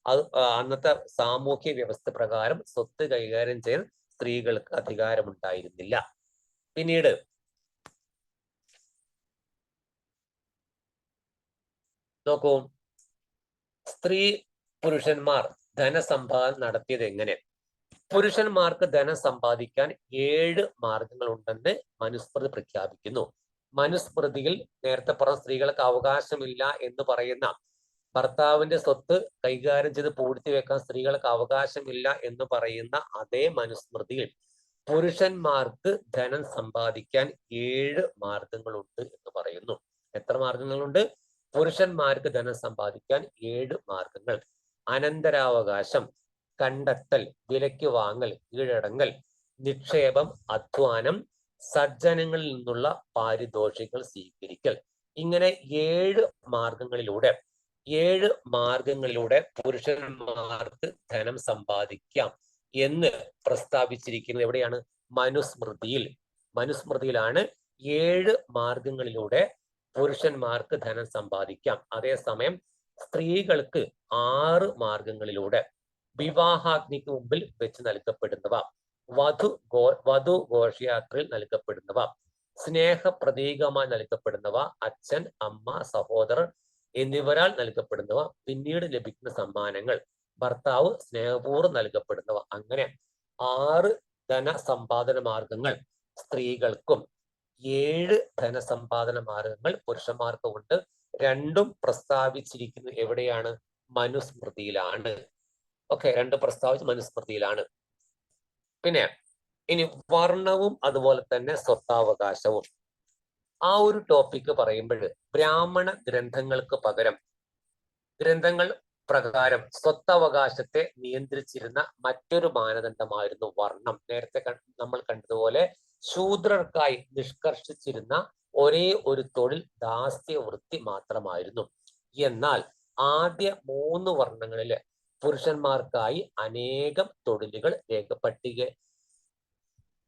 അത് അന്നത്തെ സാമൂഹ്യ വ്യവസ്ഥ പ്രകാരം സ്വത്ത് കൈകാര്യം ചെയ്ത് സ്ത്രീകൾക്ക് അധികാരമുണ്ടായിരുന്നില്ല. പിന്നീട് നോക്കൂ, സ്ത്രീ പുരുഷന്മാർ ധനസമ്പാദനം നടത്തിയത് എങ്ങനെ? പുരുഷന്മാർക്ക് ധനം സമ്പാദിക്കാൻ 7 മാർഗങ്ങൾ ഉണ്ടെന്ന് മനുസ്മൃതി പ്രഖ്യാപിക്കുന്നു. മനുസ്മൃതിയിൽ നേരത്തെ പറഞ്ഞ സ്ത്രീകൾക്ക് അവകാശമില്ല എന്ന് പറയുന്ന, ഭർത്താവിന്റെ സ്വത്ത് കൈകാര്യം ചെയ്ത് പൂഴ്ത്തി വെക്കാൻ സ്ത്രീകൾക്ക് അവകാശമില്ല എന്ന് പറയുന്ന അതേ മനുസ്മൃതിയിൽ പുരുഷന്മാർക്ക് ധനം സമ്പാദിക്കാൻ 7 മാർഗങ്ങളുണ്ട് എന്ന് പറയുന്നു. എത്ര മാർഗങ്ങളുണ്ട്? പുരുഷന്മാർക്ക് ധനം സമ്പാദിക്കാൻ 7 മാർഗങ്ങൾ. അനന്തരാവകാശം, കണ്ടെത്തൽ, വിലയ്ക്ക് വാങ്ങൽ, കീഴടങ്ങൽ, നിക്ഷേപം, അധ്വാനം, സജ്ജനങ്ങളിൽ നിന്നുള്ള പാരിതോഷികൾ സ്വീകരിക്കൽ. ഇങ്ങനെ 7 മാർഗങ്ങളിലൂടെ പുരുഷന്മാർക്ക് ധനം സമ്പാദിക്കാം എന്ന് പ്രസ്താവിച്ചിരിക്കുന്നത് എവിടെയാണ്? മനുസ്മൃതിയിലാണ് 7 മാർഗങ്ങളിലൂടെ പുരുഷന്മാർക്ക് ധനം സമ്പാദിക്കാം. അതേസമയം സ്ത്രീകൾക്ക് 6 മാർഗങ്ങളിലൂടെ വിവാഹാഗ്നിക്ക് മുമ്പിൽ വെച്ച് നൽകപ്പെടുന്നവ, വധു ഘോഷയാത്രയിൽ നൽകപ്പെടുന്നവ, സ്നേഹ പ്രതീകമായി നൽകപ്പെടുന്നവ, അച്ഛൻ, അമ്മ, സഹോദരർ എന്നിവരാൽ നൽകപ്പെടുന്നവ, പിന്നീട് ലഭിക്കുന്ന സമ്മാനങ്ങൾ, ഭർത്താവ് സ്നേഹപൂർവ്വം നൽകപ്പെടുന്നവ. അങ്ങനെ 6 ധനസമ്പാദന മാർഗങ്ങൾ സ്ത്രീകൾക്കും 7 ധനസമ്പാദന മാർഗങ്ങൾ പുരുഷന്മാർക്കും ഉണ്ട്. രണ്ടും പ്രസ്താവിച്ചിരിക്കുന്നത് എവിടെയാണ്? മനുസ്മൃതിയിലാണ്. ഓക്കെ, രണ്ടും പ്രസ്താവിച്ച് മനുസ്മൃതിയിലാണ്. പിന്നെ ഇനി വർണ്ണവും അതുപോലെ തന്നെ സ്വത്താവകാശവും. ആ ഒരു ടോപ്പിക്ക് പറയുമ്പോൾ ബ്രാഹ്മണ ഗ്രന്ഥങ്ങൾ പ്രകാരം സ്വത്തവകാശത്തെ നിയന്ത്രിച്ചിരുന്ന മറ്റൊരു മാനദണ്ഡമായിരുന്നു വർണ്ണം. നേരത്തെ നമ്മൾ കണ്ടതുപോലെ ശൂദ്രർക്കായി നിഷ്കർഷിച്ചിരുന്ന ഒരേ ഒരു തൊഴിൽ ദാസ്യ വൃത്തി മാത്രമായിരുന്നു. എന്നാൽ ആദ്യ 3 വർണ്ണങ്ങളില് പുരുഷന്മാർക്കായി അനേകം തൊഴിലുകൾ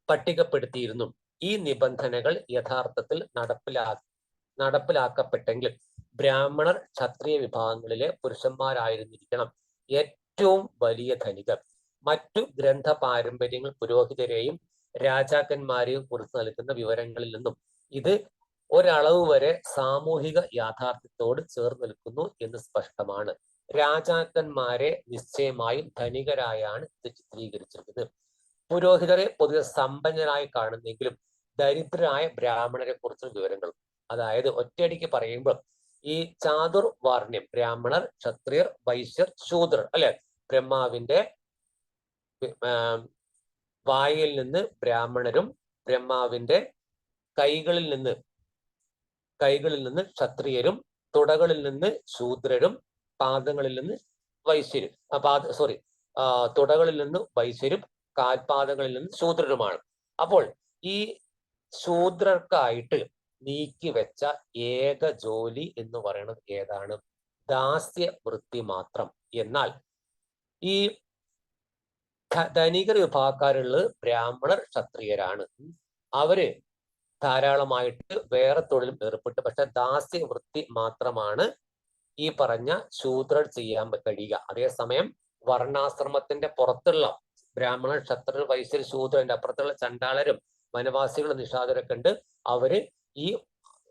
പട്ടികപ്പെടുത്തിയിരുന്നു. ഈ നിബന്ധനകൾ യഥാർത്ഥത്തിൽ നടപ്പിലാക്കപ്പെട്ടെങ്കിൽ ബ്രാഹ്മണർ ക്ഷത്രിയ വിഭാഗങ്ങളിലെ പുരുഷന്മാരായിരുന്നിരിക്കണം ഏറ്റവും വലിയ ധനികർ. മറ്റു ഗ്രന്ഥ പാരമ്പര്യങ്ങൾ പുരോഹിതരെയും രാജാക്കന്മാരെയും കുറിച്ച് നൽകുന്ന വിവരങ്ങളിൽ നിന്നും ഇത് ഒരളവ് വരെ സാമൂഹിക യാഥാർത്ഥ്യത്തോട് ചേർന്ന് നിൽക്കുന്നു എന്ന് സ്പഷ്ടമാണ്. രാജാക്കന്മാരെ നിശ്ചയമായും ധനികരായാണ് ഇത് ചിത്രീകരിച്ചിരിക്കുന്നത്. പുരോഹിതരെ പൊതുവെ സമ്പന്നരായി കാണുന്നെങ്കിലും ദരിദ്രരായ ബ്രാഹ്മണരെ കുറിച്ചുള്ള വിവരങ്ങൾ, അതായത് ഒറ്റയടിക്ക് പറയുമ്പോൾ ഈ ചാതുർവർണ്ണ്യം, ബ്രാഹ്മണർ, ക്ഷത്രിയർ, വൈശ്യർ, ശൂദ്രർ, അല്ലെ? ബ്രഹ്മാവിന്റെ വായിൽ നിന്ന് ബ്രാഹ്മണരും, ബ്രഹ്മാവിന്റെ കൈകളിൽ നിന്ന് ക്ഷത്രിയരും, തുടകളിൽ നിന്ന് ശൂദ്രരും, പാദങ്ങളിൽ നിന്ന് വൈശ്യരും, തുടകളിൽ നിന്ന് വൈശ്യരും, കാൽപാദങ്ങളിൽ നിന്ന് ശൂദ്രരുമാണ്. അപ്പോൾ ഈ ശൂദ്രർക്കായിട്ട് നീക്കിവെച്ച ഏക ജോലി എന്ന് പറയുന്നത് ഏതാണ്? ദാസ്യ വൃത്തി മാത്രം. എന്നാൽ ഈ ധനികർ വിഭാഗക്കാരുള്ളത് ബ്രാഹ്മണർ, ക്ഷത്രിയരാണ്. അവര് ധാരാളമായിട്ട് വേറെ തൊഴിലും ഏർപ്പെട്ടു. പക്ഷെ ദാസ്യ വൃത്തി മാത്രമാണ് ഈ പറഞ്ഞ ശൂദ്രർ ചെയ്യാൻ കഴിയുക. അതേസമയം വർണ്ണാശ്രമത്തിന്റെ പുറത്തുള്ള ബ്രാഹ്മണർ, ക്ഷത്രിയർ, വൈശ്യർ, ശൂദ്രന്റെ അപ്പുറത്തുള്ള ചണ്ടാളരും വനവാസികളും നിഷാദരൊക്കെ ഉണ്ട്. അവര് ഈ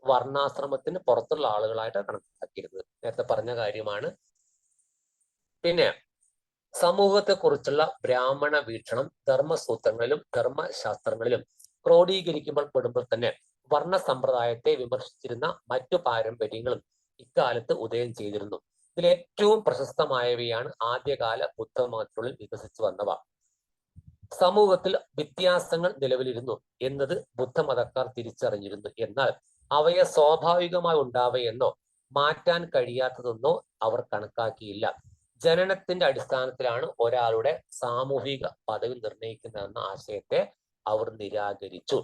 വർണ്ണാശ്രമത്തിന് പുറത്തുള്ള ആളുകളായിട്ട് കണക്കാക്കിയിരുന്നത്. നേരത്തെ പറഞ്ഞ കാര്യമാണ്. പിന്നെ സമൂഹത്തെ കുറിച്ചുള്ള ബ്രാഹ്മണ വീക്ഷണം ധർമ്മസൂത്രങ്ങളിലും ധർമ്മശാസ്ത്രങ്ങളിലും ക്രോഡീകരിക്കുമ്പോൾ തന്നെ വർണ്ണ സമ്പ്രദായത്തെ വിമർശിച്ചിരുന്ന മറ്റു പാരമ്പര്യങ്ങളും ഇക്കാലത്ത് ഉദയം ചെയ്തിരുന്നു. ഇതിൽ ഏറ്റവും പ്രശസ്തമായവയാണ് ആദ്യകാല ബുദ്ധമതത്തിനുള്ളിൽ വികസിച്ചു വന്നവ. സമൂഹത്തിൽ വ്യത്യാസങ്ങൾ നിലവിലിരുന്നു എന്നത് ബുദ്ധമതക്കാർ തിരിച്ചറിഞ്ഞിരുന്നു. എന്നാൽ അവയെ സ്വാഭാവികമായി ഉണ്ടാവുകയെന്നോ മാറ്റാൻ കഴിയാത്തതെന്നോ അവർ കണക്കാക്കിയില്ല. ജനനത്തിന്റെ അടിസ്ഥാനത്തിലാണ് ഒരാളുടെ സാമൂഹിക പദവി നിർണ്ണയിക്കുന്നതെന്ന ആശയത്തെ അവർ നിരാകരിച്ചു.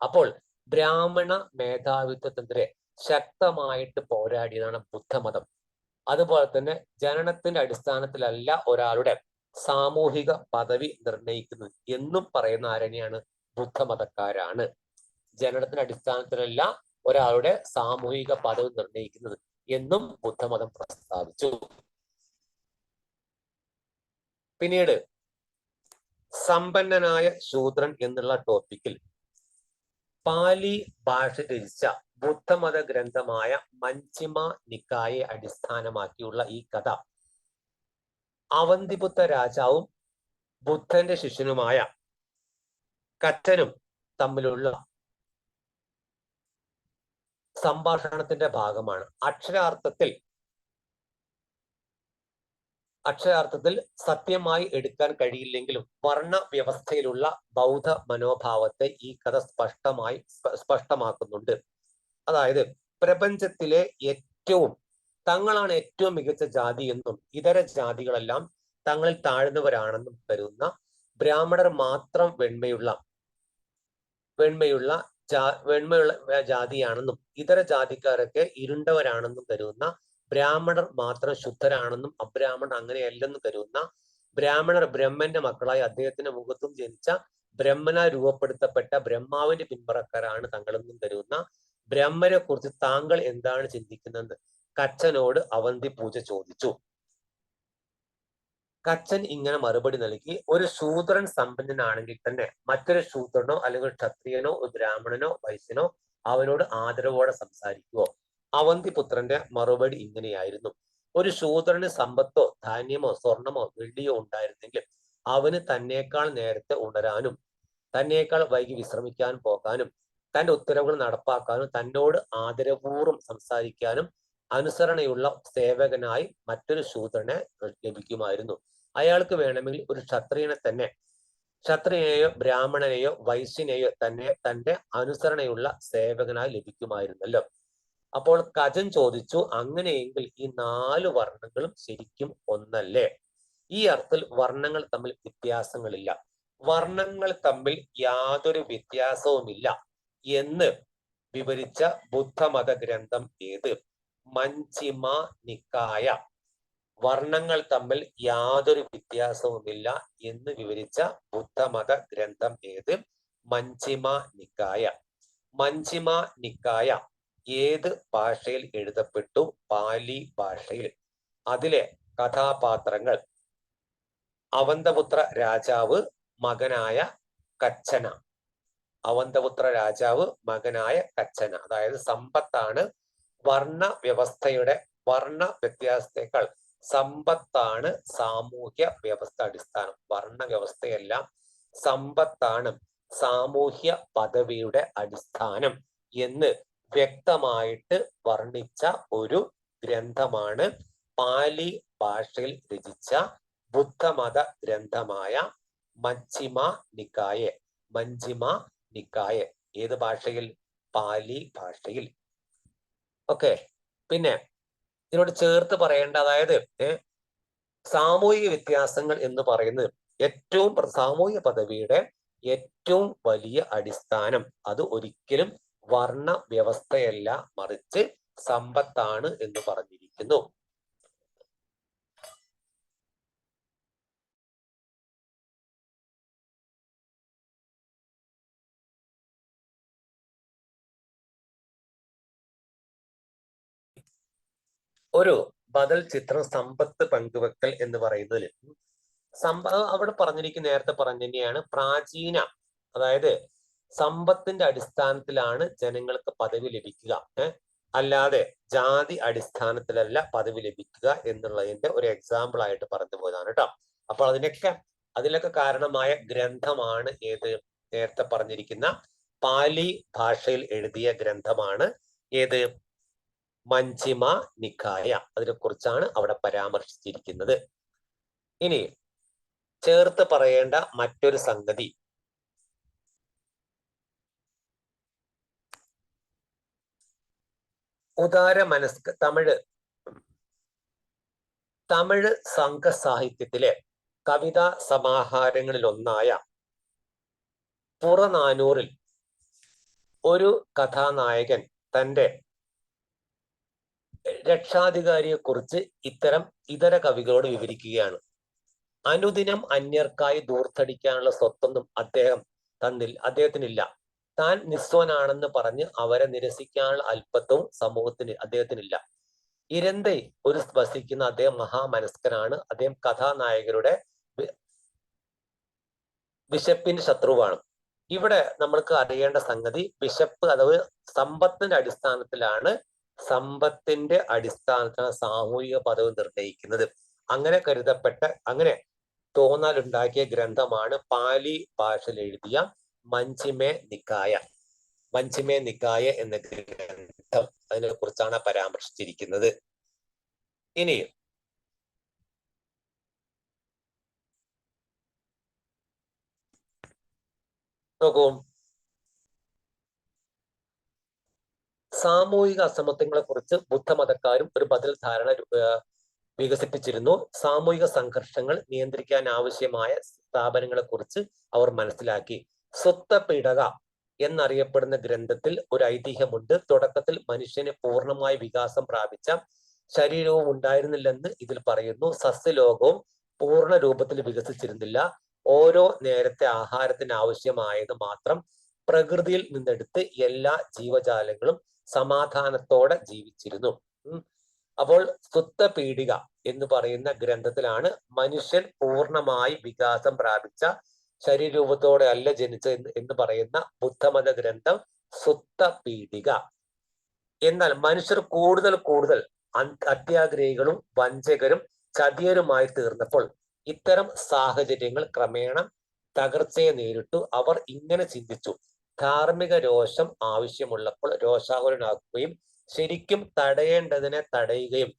അപ്പോൾ ബ്രാഹ്മണ മേധാവിത്വത്തിനെതിരെ ശക്തമായിട്ട് പോരാടിയതാണ് ബുദ്ധമതം. അതുപോലെ തന്നെ ജനനത്തിന്റെ അടിസ്ഥാനത്തിലല്ല ഒരാളുടെ സാമൂഹിക പദവി നിർണ്ണയിക്കുന്നത് എന്നും പറയുന്ന ആരനെയാണ്? ബുദ്ധമതക്കാരാണ്. ജനനത്തിന്റെ അടിസ്ഥാനത്തിലല്ല ഒരാളുടെ സാമൂഹിക പദവി നിർണ്ണയിക്കുന്നത് എന്നും ബുദ്ധമതം പ്രസ്താവിച്ചു. പിന്നീട് സമ്പന്നനായ ശൂദ്രൻ എന്നുള്ള ടോപ്പിക്കിൽ പാലി ഭാഷ രചിച്ച ബുദ്ധമത ഗ്രന്ഥമായ മഞ്ജിമ നിക്കായെ അടിസ്ഥാനമാക്കിയുള്ള ഈ കഥ അവന്തിപുത്ത രാജാവും ബുദ്ധന്റെ ശിഷ്യനുമായ കച്ചനും തമ്മിലുള്ള സംഭാഷണത്തിന്റെ ഭാഗമാണ്. അക്ഷരാർത്ഥത്തിൽ സത്യമായി എടുക്കാൻ കഴിയില്ലെങ്കിലും വർണ്ണ വ്യവസ്ഥയിലുള്ള ബൗദ്ധ മനോഭാവത്തെ ഈ കഥ സ്പഷ്ടമാക്കുന്നുണ്ട്. അതായത് പ്രപഞ്ചത്തിലെ തങ്ങളാണ് ഏറ്റവും മികച്ച ജാതി എന്നും ഇതര ജാതികളെല്ലാം തങ്ങളിൽ താഴ്ന്നവരാണെന്നും കരുതുന്ന ബ്രാഹ്മണർ മാത്രം വെണ്മയുള്ള ജാതിയാണെന്നും ഇതര ജാതിക്കാരൊക്കെ ഇരുണ്ടവരാണെന്നും കരുതുന്ന ബ്രാഹ്മണർ മാത്രം ശുദ്ധരാണെന്നും അബ്രാഹ്മണർ അങ്ങനെയല്ലെന്നും കരുതുന്ന ബ്രാഹ്മണർ ബ്രഹ്മന്റെ മക്കളായി അദ്ദേഹത്തിന്റെ മുഖത്തും ജനിച്ച ബ്രഹ്മനായി രൂപപ്പെടുത്തപ്പെട്ട ബ്രഹ്മാവിന്റെ പിന്മുറക്കാരാണ് തങ്ങളെന്നും കരുതുന്ന ബ്രഹ്മനെ കുറിച്ച് താങ്കൾ എന്താണ് ചിന്തിക്കുന്നത്? കച്ചനോട് അവന്തി പൂജ ചോദിച്ചു. കച്ചൻ ഇങ്ങനെ മറുപടി നൽകി, ഒരു ശൂദ്രൻ സമ്പന്നനാണെങ്കിൽ തന്നെ മറ്റൊരു ശൂദ്രനോ അല്ലെങ്കിൽ ക്ഷത്രിയനോ ഒരു ബ്രാഹ്മണനോ വൈശ്യനോ അവനോട് ആദരവോടെ സംസാരിക്കുവോ? അവന്തിപുത്രന്റെ മറുപടി ഇങ്ങനെയായിരുന്നു: ഒരു ശൂദ്രന് സമ്പത്തോ ധാന്യമോ സ്വർണമോ വെള്ളിയോ ഉണ്ടായിരുന്നെങ്കിൽ അവന് തന്നേക്കാൾ നേരത്തെ ഉണരാനും തന്നേക്കാൾ വൈകി വിശ്രമിക്കാൻ പോകാനും തന്റെ ഉത്തരവുകൾ നടപ്പാക്കാനും തന്നോട് ആദരപൂർവ്വം സംസാരിക്കാനും അനുസരണയുള്ള സേവകനായി മറ്റൊരു ശൂദ്രനെ ലഭിക്കുമായിരുന്നു. അയാൾക്ക് വേണമെങ്കിൽ ഒരു ക്ഷത്രിയനെയോ ബ്രാഹ്മണനെയോ വൈശ്യനെയോ തന്നെ തന്റെ അനുസരണയുള്ള സേവകനായി ലഭിക്കുമായിരുന്നല്ലോ. അപ്പോൾ കജൻ ചോദിച്ചു, അങ്ങനെയെങ്കിൽ ഈ 4 വർണ്ണങ്ങളും ശരിക്കും ഒന്നല്ലേ? ഈ അർത്ഥത്തിൽ വർണ്ണങ്ങൾ തമ്മിൽ വ്യത്യാസങ്ങളില്ല. വർണ്ണങ്ങൾ തമ്മിൽ യാതൊരു വ്യത്യാസവുമില്ല എന്ന് വിവരിച്ച ബുദ്ധമത ഗ്രന്ഥം ഏത്? മഞ്ജിമ നിക്കായ. വർണ്ണങ്ങൾ തമ്മിൽ യാതൊരു വ്യത്യാസവുമില്ല എന്ന് വിവരിച്ച ബുദ്ധമത ഗ്രന്ഥം ഏത്? മഞ്ജിമ നിക്കായ. മഞ്ജിമ നിക്കായ ഏത് ഭാഷയിൽ എഴുതപ്പെട്ടു? പാലി ഭാഷയിൽ. അതിലെ കഥാപാത്രങ്ങൾ അവന്തപുത്ര രാജാവ് മകനായ കച്ചന. അതായത് സമ്പത്താണ് വർണ്ണ വ്യത്യാസത്തെക്കാൾ സമ്പത്താണ് സാമൂഹ്യ വ്യവസ്ഥ അടിസ്ഥാനം. വർണ്ണ വ്യവസ്ഥയെല്ലാം സമ്പത്താണ് സാമൂഹ്യ പദവിയുടെ അടിസ്ഥാനം എന്ന് വ്യക്തമായിട്ട് വർണ്ണിച്ച ഒരു ഗ്രന്ഥമാണ് പാലി ഭാഷയിൽ രചിച്ച ബുദ്ധമത ഗ്രന്ഥമായ മഞ്ജിമ നിക്കായെ. ഏത് ഭാഷയിൽ? പാലി ഭാഷയിൽ. ഓക്കെ. പിന്നെ ഇതിനോട് ചേർത്ത് പറയേണ്ട, അതായത് സാമൂഹിക വ്യത്യാസങ്ങൾ എന്ന് പറയുന്നത് സാമൂഹിക പദവിയുടെ ഏറ്റവും വലിയ അടിസ്ഥാനം അത് ഒരിക്കലും വർണ്ണ വ്യവസ്ഥയല്ല, മറിച്ച് സമ്പത്താണ് എന്ന് പറഞ്ഞിരിക്കുന്നു. ഒരു ബദൽ ചിത്രം സമ്പത്ത് പങ്കുവെക്കൽ എന്ന് പറയുന്നതിൽ അവിടെ പറഞ്ഞിരിക്കുന്ന, നേരത്തെ പറഞ്ഞ തന്നെയാണ്, പ്രാചീന, അതായത് സമ്പത്തിന്റെ അടിസ്ഥാനത്തിലാണ് ജനങ്ങൾക്ക് പദവി ലഭിക്കുക, അല്ലാതെ ജാതി അടിസ്ഥാനത്തിലല്ല പദവി ലഭിക്കുക എന്നുള്ളതിന്റെ ഒരു എക്സാമ്പിൾ ആയിട്ട് പറഞ്ഞു പോയതാണ് കേട്ടോ. അപ്പോൾ അതിലൊക്കെ കാരണമായ ഗ്രന്ഥമാണ് ഏത്? നേരത്തെ പറഞ്ഞിരിക്കുന്ന പാലി ഭാഷയിൽ എഴുതിയ ഗ്രന്ഥമാണ് ഏത്? മഞ്ജിമ നിക്കായ. അതിനെ കുറിച്ചാണ് അവിടെ പരാമർശിച്ചിരിക്കുന്നത്. ഇനി ചേർത്ത് പറയേണ്ട മറ്റൊരു സംഗതി, തമിഴ് തമിഴ് സംഘ സാഹിത്യത്തിലെ കവിതാ സമാഹാരങ്ങളിലൊന്നായ പുറനാനൂറിൽ ഒരു കഥാനായകൻ തൻ്റെ രക്ഷാധികാരിയെ കുറിച്ച് ഇതര കവികളോട് വിവരിക്കുകയാണ്. അനുദിനം അന്യർക്കായി ദൂർത്തടിക്കാനുള്ള സ്വത്തൊന്നും അദ്ദേഹത്തിനില്ല. താൻ നിസ്വനാണെന്ന് പറഞ്ഞ് അവരെ നിരസിക്കാനുള്ള അല്പത്വവും അദ്ദേഹത്തിനില്ല. ഇരന്തൈ ഒരു വസിക്കുന്ന അദ്ദേഹം മഹാമനസ്കനാണ്. അദ്ദേഹം കഥാനായകരുടെ വിശപ്പിന്റെ ശത്രുവാണ്. ഇവിടെ നമ്മൾക്ക് അറിയേണ്ട സംഗതി, വിശപ്പ് അഥവാ സമ്പത്തിന്റെ അടിസ്ഥാനത്തിലാണ് സാമൂഹിക പദവി നിർണയിക്കുന്നത്. അങ്ങനെ തോന്നാലുണ്ടാക്കിയ ഗ്രന്ഥമാണ് പാലി ഭാഷയിൽ എഴുതിയ മഞ്ജിമേ നിക്കായ എന്ന ഗ്രന്ഥം. അതിനെ കുറിച്ചാണ് പരാമർശിച്ചിരിക്കുന്നത്. ഇനി നോക്കൂ, സാമൂഹിക അസമത്വങ്ങളെ കുറിച്ച് ബുദ്ധമതക്കാരും ഒരു ബദൽ ധാരണ വികസിപ്പിച്ചിരുന്നു. സാമൂഹിക സംഘർഷങ്ങൾ നിയന്ത്രിക്കാൻ ആവശ്യമായ സ്ഥാപനങ്ങളെ കുറിച്ച് അവർ മനസ്സിലാക്കി. സ്വത്വപീഡക എന്നറിയപ്പെടുന്ന ഗ്രന്ഥത്തിൽ ഒരു ഐതിഹ്യമുണ്ട്. തുടക്കത്തിൽ മനുഷ്യന് പൂർണ്ണമായി വികാസം പ്രാപിച്ച ശരീരവും ഉണ്ടായിരുന്നില്ലെന്ന് ഇതിൽ പറയുന്നു. സസ്യലോകവും പൂർണ്ണ രൂപത്തിൽ വികസിച്ചിരുന്നില്ല. ഓരോ നേരത്തെ ആഹാരത്തിന് ആവശ്യമായത് മാത്രം പ്രകൃതിയിൽ നിന്നെടുത്ത് എല്ലാ ജീവജാലങ്ങളും സമാധാനത്തോടെ ജീവിച്ചിരുന്നു. അപ്പോൾ സ്വത്വപീഡിക എന്ന് പറയുന്ന ഗ്രന്ഥത്തിലാണ് മനുഷ്യൻ പൂർണ്ണമായി വികാസം പ്രാപിച്ച ശരീരരൂപത്തോടെ അല്ല ജനിച്ചത് എന്ന് പറയുന്ന ബുദ്ധമത ഗ്രന്ഥം സ്വത്വപീഡിക. എന്നാൽ മനുഷ്യർ കൂടുതൽ അത്യാഗ്രഹികളും വഞ്ചകരും ചതിയരുമായി തീർന്നപ്പോൾ ഇത്തരം സാഹചര്യങ്ങൾ ക്രമേണ തകർച്ചയെ നേരിട്ടു. അവർ ഇങ്ങനെ ചിന്തിച്ചു: ധാർമ്മിക രോഷം ആവശ്യമുള്ളപ്പോൾ രോഷാകുലനാക്കുകയും ശരിക്കും തടയേണ്ടതിനെ തടയുകയും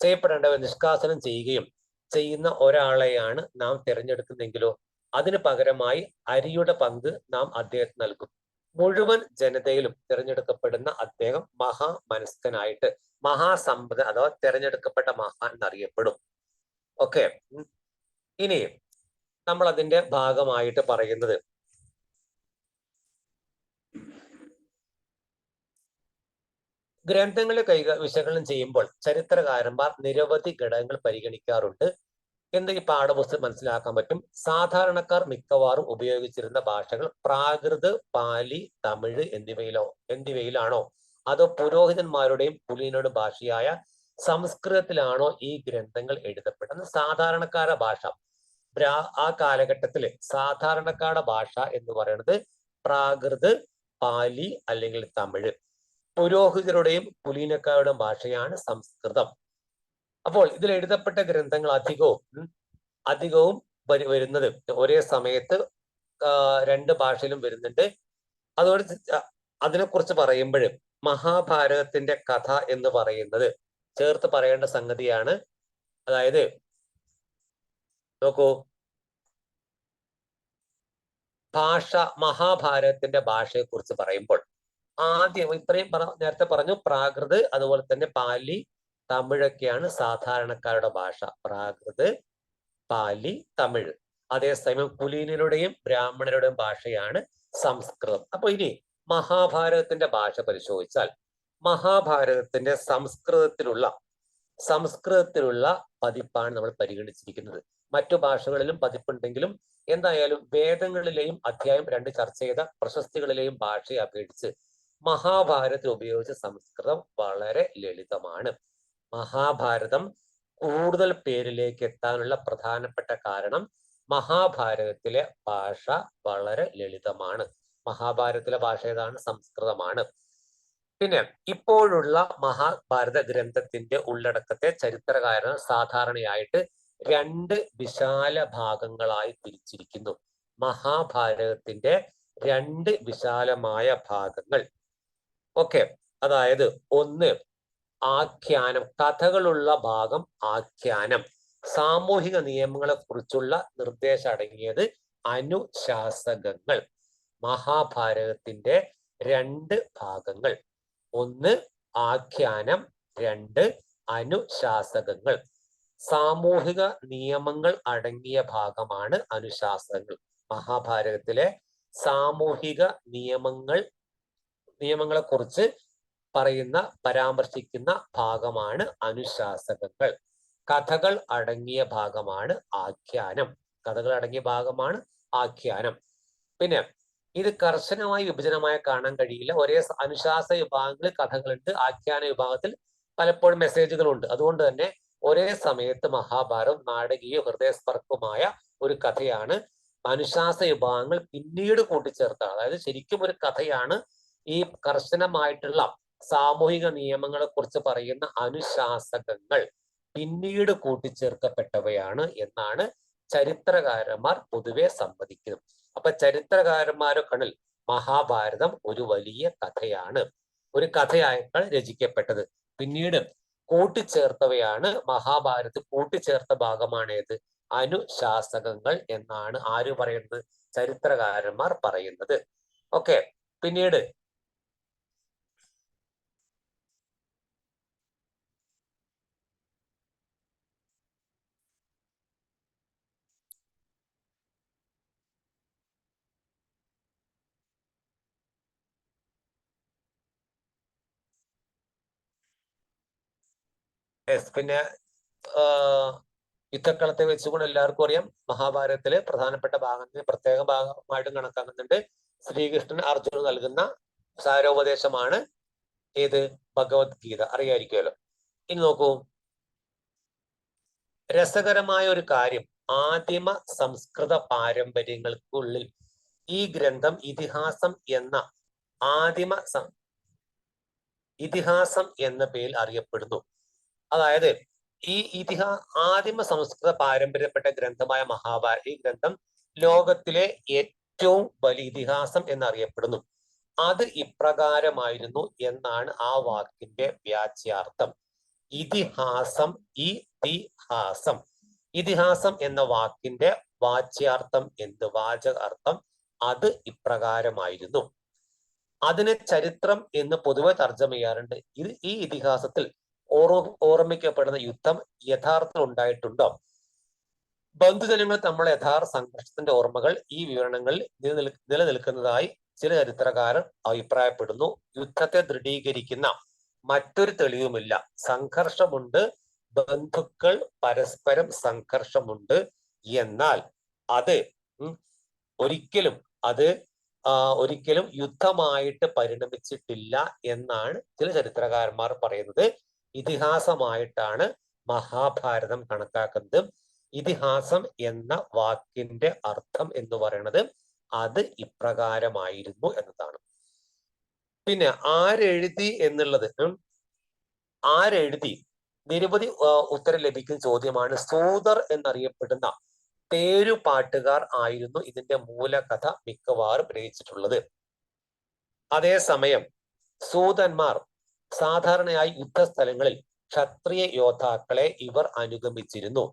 ചെയ്യപ്പെടേണ്ടവനെ നിഷ്കാസനം ചെയ്യുകയും ചെയ്യുന്ന ഒരാളെയാണ് നാം തിരഞ്ഞെടുക്കുന്നെങ്കിലോ അതിന് പകരമായി അരിയുടെ പങ്ക് നാം അദ്ദേഹത്തിന് നൽകും. മുഴുവൻ ജനതയിലും തിരഞ്ഞെടുക്കപ്പെടുന്ന അദ്ദേഹം മഹാമനസ്കനായിട്ട് മഹാസമ്പന്നൻ അഥവാ തിരഞ്ഞെടുക്കപ്പെട്ട മഹാൻ എന്നറിയപ്പെടും. ഓക്കെ, ഇനി നമ്മൾ അതിന്റെ ഭാഗമായിട്ട് പറയുന്നത് ഗ്രന്ഥങ്ങളെ വിശകലനം ചെയ്യുമ്പോൾ ചരിത്രകാരന്മാർ നിരവധി ഘടകങ്ങൾ പരിഗണിക്കാറുണ്ട് എന്ന് ഈ പാഠപുസ്തകം മനസ്സിലാക്കാൻ പറ്റും. സാധാരണക്കാർ മിക്കവാറും ഉപയോഗിച്ചിരുന്ന ഭാഷകൾ പ്രാകൃത്, പാലി, തമിഴ് എന്നിവയിലാണോ അതോ പുരോഹിതന്മാരുടെയും കുലീനരുടെ ഭാഷയായ സംസ്കൃതത്തിലാണോ ഈ ഗ്രന്ഥങ്ങൾ എഴുതപ്പെട്ടത്? സാധാരണക്കാരുടെ ഭാഷ, ആ കാലഘട്ടത്തില് സാധാരണക്കാരുടെ ഭാഷ എന്ന് പറയുന്നത് പ്രാകൃത്, പാലി അല്ലെങ്കിൽ തമിഴ്. പുരോഹിതരുടെയും കുലീനക്കാരുടെയും ഭാഷയാണ് സംസ്കൃതം. അപ്പോൾ ഇതിൽ എഴുതപ്പെട്ട ഗ്രന്ഥങ്ങൾ അധികവും വരുന്നത് ഒരേ സമയത്ത് രണ്ട് ഭാഷയിലും വരുന്നുണ്ട്. അതുകൊണ്ട് അതിനെക്കുറിച്ച് പറയുമ്പോൾ മഹാഭാരതത്തിന്റെ കഥ എന്ന് പറയുന്നത് ചേർത്ത് പറയേണ്ട സംഗതിയാണ്. അതായത് നോക്കൂ, മഹാഭാരതത്തിന്റെ ഭാഷയെ കുറിച്ച് പറയുമ്പോൾ ആദ്യം ഇത്രയും നേരത്തെ പറഞ്ഞു, പ്രാകൃത് അതുപോലെ തന്നെ പാലി, തമിഴൊക്കെയാണ് സാധാരണക്കാരുടെ ഭാഷ. പ്രാകൃത്, പാലി, തമിഴ്. അതേസമയം കുലീനരുടെയും ബ്രാഹ്മണരുടെയും ഭാഷയാണ് സംസ്കൃതം. അപ്പൊ ഇനി മഹാഭാരതത്തിന്റെ ഭാഷ പരിശോധിച്ചാൽ മഹാഭാരതത്തിന്റെ സംസ്കൃതത്തിലുള്ള പതിപ്പാണ് നമ്മൾ പരിഗണിച്ചിരിക്കുന്നത്. മറ്റു ഭാഷകളിലും പതിപ്പുണ്ടെങ്കിലും എന്തായാലും വേദങ്ങളിലെയും അധ്യായം 2 ചർച്ച ചെയ്ത പ്രശസ്തികളിലെയും ഭാഷയെ അപേക്ഷിച്ച് മഹാഭാരതത്തിൽ ഉപയോഗിച്ച സംസ്കൃതം വളരെ ലളിതമാണ്. മഹാഭാരതം കൂടുതൽ പേരിലേക്ക് എത്താനുള്ള പ്രധാനപ്പെട്ട കാരണം മഹാഭാരതത്തിലെ ഭാഷ വളരെ ലളിതമാണ്. മഹാഭാരതത്തിലെ ഭാഷ ഏതാണ്? സംസ്കൃതമാണ്. പിന്നെ ഇപ്പോഴുള്ള മഹാഭാരത ഗ്രന്ഥത്തിന്റെ ഉള്ളടക്കത്തെ ചരിത്രകാരൻ സാധാരണയായിട്ട് 2 വിശാല ഭാഗങ്ങളായി തിരിച്ചിരിക്കുന്നു. മഹാഭാരതത്തിന്റെ 2 വിശാലമായ ഭാഗങ്ങൾ. ഓക്കെ, അതായത് ഒന്ന് ആഖ്യാനം, കഥകളുള്ള ഭാഗം ആഖ്യാനം. സാമൂഹിക നിയമങ്ങളെ കുറിച്ചുള്ള നിർദ്ദേശം അടങ്ങിയത് അനുശാസകങ്ങൾ. മഹാഭാരതത്തിന്റെ 2 ഭാഗങ്ങൾ, ഒന്ന് ആഖ്യാനം, 2 അനുശാസകങ്ങൾ. സാമൂഹിക നിയമങ്ങൾ അടങ്ങിയ ഭാഗമാണ് അനുശാസനങ്ങൾ. മഹാഭാരതത്തിലെ സാമൂഹിക നിയമങ്ങളെ കുറിച്ച് പറയുന്ന പരാമർശിക്കുന്ന ഭാഗമാണ് അനുശാസകങ്ങൾ. കഥകൾ അടങ്ങിയ ഭാഗമാണ് ആഖ്യാനം. കഥകൾ അടങ്ങിയ ഭാഗമാണ് ആഖ്യാനം. പിന്നെ ഇത് കർശനമായി വിഭജനമായി കാണാൻ കഴിയില്ല. ഒരേ അനുശാസന വിഭാഗങ്ങളിൽ കഥകളുണ്ട്, ആഖ്യാന വിഭാഗത്തിൽ പലപ്പോഴും മെസ്സേജുകളുണ്ട്. അതുകൊണ്ട് തന്നെ ഒരേ സമയത്ത് മഹാഭാരതം നാടകീയ ഹൃദയസ്പർശമായ ഒരു കഥയാണ്. അനുശാസന വിഭാഗങ്ങൾ പിന്നീട് കൂട്ടിച്ചേർത്താണ്. അതായത് ശരിക്കും ഒരു കഥയാണ്. ഈ കർശനമായിട്ടുള്ള സാമൂഹിക നിയമങ്ങളെ കുറിച്ച് പറയുന്ന അനുശാസകങ്ങൾ പിന്നീട് കൂട്ടിച്ചേർക്കപ്പെട്ടവയാണ് എന്നാണ് ചരിത്രകാരന്മാർ പൊതുവെ സമ്മതിക്കുന്നത്. അപ്പൊ ചരിത്രകാരന്മാരുടെ കണ്ണിൽ മഹാഭാരതം ഒരു വലിയ കഥയാണ്, ഒരു കഥയായിട്ടാണ് രചിക്കപ്പെട്ടത്. പിന്നീട് കൂട്ടിച്ചേർത്തവയാണ് മഹാഭാരതത്തിൽ കൂട്ടിച്ചേർത്ത ഭാഗമാണേത്? അനുശാസകങ്ങൾ എന്നാണ് ആര് പറയുന്നത്? ചരിത്രകാരന്മാർ പറയുന്നത്. ഓക്കെ. പിന്നീട് പിന്നെ യുദ്ധക്കളത്തെ വെച്ചുകൊണ്ട് എല്ലാവർക്കും അറിയാം മഹാഭാരതത്തിലെ പ്രധാനപ്പെട്ട ഭാഗത്തിന് പ്രത്യേക ഭാഗമായിട്ടും കണക്കാക്കുന്നുണ്ട്. ശ്രീകൃഷ്ണൻ അർജുനന് നൽകുന്ന സാരോപദേശമാണ് ഏത്? ഭഗവത്ഗീത. അറിയായിരിക്കുമല്ലോ. ഇനി നോക്കൂ, രസകരമായ ഒരു കാര്യം, ആദിമ സംസ്കൃത പാരമ്പര്യങ്ങൾക്കുള്ളിൽ ഈ ഗ്രന്ഥം ഇതിഹാസം എന്ന പേരിൽ അറിയപ്പെടുന്നു. അതായത് ഈ ആദിമ സംസ്കൃത പാരമ്പര്യപ്പെട്ട ഗ്രന്ഥമായ മഹാഭാരത, ഈ ഗ്രന്ഥം ലോകത്തിലെ ഏറ്റവും വലിയ ഇതിഹാസം എന്നറിയപ്പെടുന്നു. അത് ഇപ്രകാരമായിരുന്നു എന്നാണ് ആ വാക്കിന്റെ വ്യാഖ്യാർത്ഥം. ഇതിഹാസം എന്ന വാക്കിന്റെ വാച്യാർത്ഥം എന്ത്? വാചക അർത്ഥം അത് ഇപ്രകാരമായിരുന്നു. അതിനെ ചരിത്രം എന്ന് പൊതുവെ തർജ്ജമ ചെയ്യാറുണ്ട്. ഈ ഇതിഹാസത്തിൽ ഓർമ്മിക്കപ്പെടുന്ന യുദ്ധം യഥാർത്ഥത്തിൽ ഉണ്ടായിട്ടുണ്ടോ? ബന്ധുജനങ്ങൾ തമ്മിലുള്ള യഥാർത്ഥ സംഘർഷത്തിന്റെ ഓർമ്മകൾ ഈ വിവരണങ്ങളിൽ നിലനിൽക്കുന്നതായി ചില ചരിത്രകാരർ അഭിപ്രായപ്പെടുന്നു. യുദ്ധത്തെ ദൃഢീകരിക്കുന്ന മറ്റൊരു തെളിവുമില്ല. സംഘർഷമുണ്ട്, ബന്ധുക്കൾ പരസ്പരം സംഘർഷമുണ്ട്, എന്നാൽ അത് ഒരിക്കലും യുദ്ധമായിട്ട് പരിണമിച്ചിട്ടില്ല എന്നാണ് ചില ചരിത്രകാരന്മാർ പറയുന്നത്. ഇതിഹാസമായിട്ടാണ് മഹാഭാരതം കണക്കാക്കുന്നത്. ഇതിഹാസം എന്ന വാക്കിന്റെ അർത്ഥം എന്ന് പറയുന്നത് അത് ഇപ്രകാരമായിരുന്നു എന്നതാണ്. പിന്നെ ആരെഴുതി എന്നുള്ളത്, ആരെഴുതി നിരവധി ഉത്തരം ലഭിക്കുന്ന ചോദ്യമാണ്. സൂതർ എന്നറിയപ്പെടുന്ന പേരുപാട്ടുകാർ ആയിരുന്നു ഇതിന്റെ മൂലകഥ മിക്കവാറും രചിച്ചിട്ടുള്ളത്. അതേസമയം സൂതന്മാർ സാധാരണയായി യുദ്ധസ്ഥലങ്ങളിൽ ക്ഷത്രിയ യോദ്ധാക്കളെ ഇവർ അനുഗമിച്ചിരുന്നു.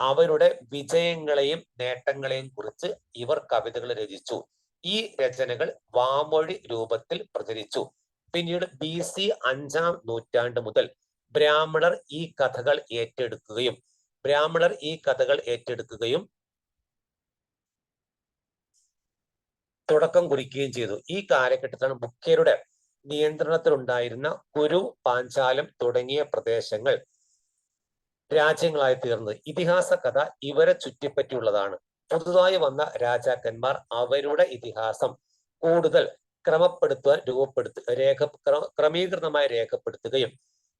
അവരുടെ വിജയങ്ങളെയും നേട്ടങ്ങളെയും കുറിച്ച് ഇവർ കവിതകൾ രചിച്ചു. ഈ രചനകൾ വാമൊഴി രൂപത്തിൽ പ്രചരിച്ചു. പിന്നീട് BC 5-ാം നൂറ്റാണ്ട് മുതൽ ബ്രാഹ്മണർ ഈ കഥകൾ ഏറ്റെടുക്കുകയും തുടക്കം കുറിക്കുകയും ചെയ്തു. ഈ കാലഘട്ടത്തിലാണ് മുഖ്യരുടെ നിയന്ത്രണത്തിലുണ്ടായിരുന്ന കുരു, പാഞ്ചാലം തുടങ്ങിയ പ്രദേശങ്ങൾ രാജ്യങ്ങളായി തീർന്നത്. ഇതിഹാസ കഥ ഇവരെ ചുറ്റിപ്പറ്റിയുള്ളതാണ്. പുതുതായി വന്ന രാജാക്കന്മാർ അവരുടെ ഇതിഹാസം കൂടുതൽ ക്രമീകൃതമായി രേഖപ്പെടുത്തുകയും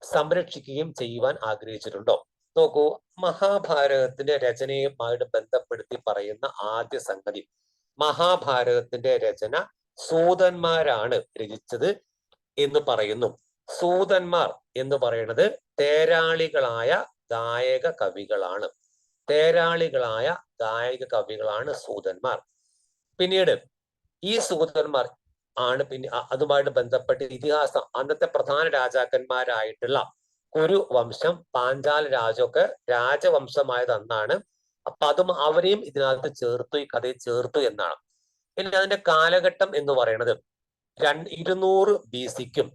സംരക്ഷിക്കുകയും ചെയ്യുവാൻ ആഗ്രഹിച്ചിട്ടുണ്ടോ? നോക്കൂ, മഹാഭാരതത്തിന്റെ രചനയുമായിട്ട് ബന്ധപ്പെടുത്തി പറയുന്ന ആദ്യ സംഗതി, മഹാഭാരതത്തിന്റെ രചന സൂതന്മാരാണ് രചിച്ചത് എന്ന് പറയുന്നു. സൂതന്മാർ എന്ന് പറയുന്നത് തേരാളികളായ ഗായക കവികളാണ് സൂതന്മാർ. പിന്നീട് ഈ സൂതന്മാർ ആണ് അതുമായിട്ട് ബന്ധപ്പെട്ട് ഇതിഹാസം അന്നത്തെ പ്രധാന രാജാക്കന്മാരായിട്ടുള്ള കുരു വംശം, പാഞ്ചാല രാജൊക്കെ രാജവംശമായത് അന്നാണ്. അപ്പൊ അവരെയും ഇതിനകത്ത് ചേർത്തു, ഈ കഥയിൽ ചേർത്തു എന്നാണ്. ഇനി അതിന്റെ കാലഘട്ടം എന്ന് പറയുന്നത് 200 BC-ക്കും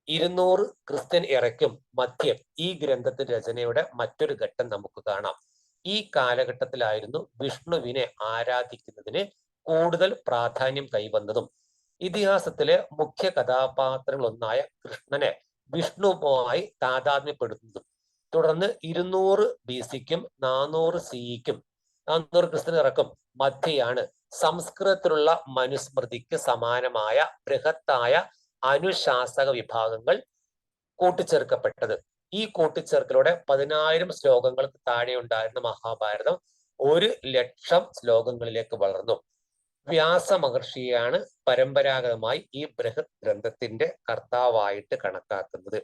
200 ക്രിസ്ത്യൻ ഇറയ്ക്കും മധ്യം ഈ ഗ്രന്ഥത്തിന്റെ രചനയുടെ മറ്റൊരു ഘട്ടം നമുക്ക് കാണാം. ഈ കാലഘട്ടത്തിലായിരുന്നു വിഷ്ണുവിനെ ആരാധിക്കുന്നതിന് കൂടുതൽ പ്രാധാന്യം കൈവന്നതും ഇതിഹാസത്തിലെ മുഖ്യ കഥാപാത്രങ്ങളൊന്നായ കൃഷ്ണനെ വിഷ്ണുവുമായി താതാത്മ്യപ്പെടുത്തുന്നതും. തുടർന്ന് 200 BC-ക്കും 400 CE-ക്കും 400 ക്രിസ്ത്യൻ ഇറക്കും മധ്യയാണ് സംസ്കൃതത്തിലുള്ള മനുസ്മൃതിക്ക് സമാനമായ ബൃഹത്തായ അനുശാസക വിഭാഗങ്ങൾ കൂട്ടിച്ചേർക്കപ്പെട്ടത്. ഈ കൂട്ടിച്ചേർക്കലോടെ 10,000 ശ്ലോകങ്ങൾക്ക് താഴെ ഉണ്ടായിരുന്ന മഹാഭാരതം 1,00,000 ശ്ലോകങ്ങളിലേക്ക് വളർന്നു. വ്യാസ മഹർഷിയാണ് പരമ്പരാഗതമായി ഈ ബൃഹത് ഗ്രന്ഥത്തിന്റെ കർത്താവായിട്ട് കണക്കാക്കുന്നത്.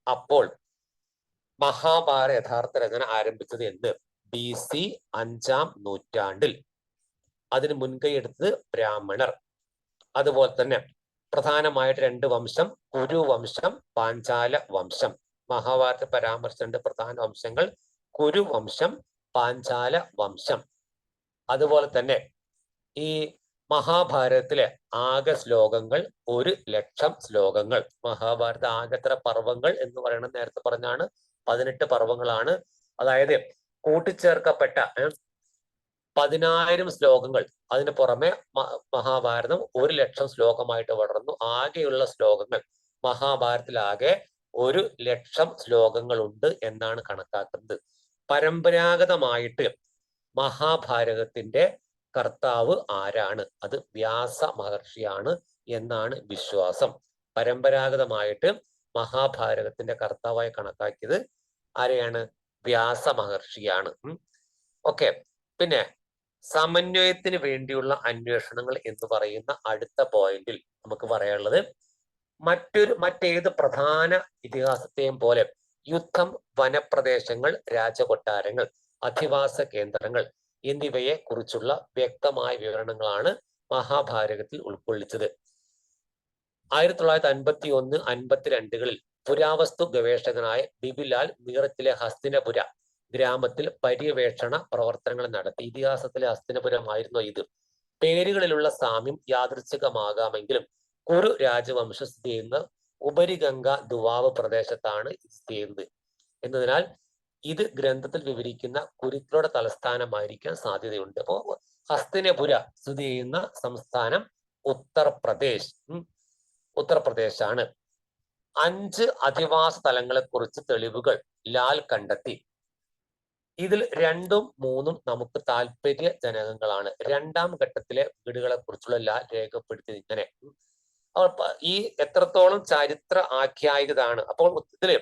അപ്പോൾ മഹാഭാരത യഥാർത്ഥ രചന ആരംഭിച്ചത് എന്ന് BC 5-ാം നൂറ്റാണ്ടിൽ. അതിന് മുൻകൈയെടുത്തത് ബ്രാഹ്മണർ. അതുപോലെ തന്നെ പ്രധാനമായിട്ട് 2 വംശം, കുരുവംശം, പാഞ്ചാല വംശം. മഹാഭാരത പരാമർശിച്ച പ്രധാന വംശങ്ങൾ കുരുവംശം, പാഞ്ചാല വംശം. അതുപോലെ തന്നെ ഈ മഹാഭാരതത്തിലെ ആകെ ശ്ലോകങ്ങൾ 1,00,000 ശ്ലോകങ്ങൾ. മഹാഭാരത ആകെത്ര പർവ്വങ്ങൾ എന്ന് പറയുന്നത് നേരത്തെ പറഞ്ഞാണ് 18 പർവ്വങ്ങളാണ്. അതായത് കൂട്ടിച്ചേർക്കപ്പെട്ട 10,000 ശ്ലോകങ്ങൾ. അതിന് പുറമെ മഹാഭാരതം 1,00,000 ശ്ലോകമായിട്ട് വളർന്നു. ആകെയുള്ള ശ്ലോകങ്ങൾ മഹാഭാരതത്തിലാകെ 1,00,000 ശ്ലോകങ്ങൾ ഉണ്ട് എന്നാണ് കണക്കാക്കുന്നത്. പരമ്പരാഗതമായിട്ട് മഹാഭാരതത്തിന്റെ കർത്താവ് ആരാണ്? അത് വ്യാസ മഹർഷിയാണ് എന്നാണ് വിശ്വാസം. പരമ്പരാഗതമായിട്ട് മഹാഭാരതത്തിന്റെ കർത്താവായി കണക്കാക്കിയത് ആരെയാണ്? വ്യാസ മഹർഷിയാണ്. ഓക്കെ. പിന്നെ സമന്വയത്തിന് വേണ്ടിയുള്ള അന്വേഷണങ്ങൾ എന്ന് പറയുന്ന അടുത്ത പോയിന്റിൽ നമുക്ക് പറയാനുള്ളത് മറ്റേത് പ്രധാന ഇതിഹാസത്തെയും പോലെ യുദ്ധം, വനപ്രദേശങ്ങൾ, രാജകൊട്ടാരങ്ങൾ, അധിവാസ കേന്ദ്രങ്ങൾ എന്നിവയെ കുറിച്ചുള്ള വ്യക്തമായ വിവരണങ്ങളാണ് മഹാഭാരതത്തിൽ ഉൾക്കൊള്ളിച്ചത്. 1951-52 പുരാവസ്തു ഗവേഷകനായ ബിബിലാൽ മീററ്റിലെ ഹസ്തിനപുര ഗ്രാമത്തിൽ പര്യവേഷണ പ്രവർത്തനങ്ങൾ നടത്തി. ഇതിഹാസത്തിലെ ഹസ്തിനപുരമായിരുന്നു ഇത്. പേരുകളിലുള്ള സാമ്യം യാദൃച്ഛികമാകാമെങ്കിലും കുരു രാജവംശം സ്ഥിതി ചെയ്യുന്ന ഉപരിഗംഗ ദുവാബ് പ്രദേശത്താണ് സ്ഥിതി ചെയ്യുന്നത് എന്നതിനാൽ ഇത് ഗ്രന്ഥത്തിൽ വിവരിക്കുന്ന കുരുക്കളുടെ തലസ്ഥാനമായിരിക്കാൻ സാധ്യതയുണ്ട്. അപ്പോ ഹസ്തിനപുര സ്ഥിതി ചെയ്യുന്ന സംസ്ഥാനം ഉത്തർപ്രദേശാണ്. 5 അധിവാസ സ്ഥലങ്ങളെ കുറിച്ച് തെളിവുകൾ ലാൽ കണ്ടെത്തി. ഇതിൽ 2ഉം 3ഉം നമുക്ക് താല്പര്യജനകങ്ങളാണ്. 2ാം ഘട്ടത്തിലെ വീടുകളെ കുറിച്ചുള്ള ലാൽ രേഖപ്പെടുത്തിയത് ഇങ്ങനെ. ഈ എത്രത്തോളം ചരിത്ര ആഖ്യായികതാണ്. അപ്പോൾ ഇതില്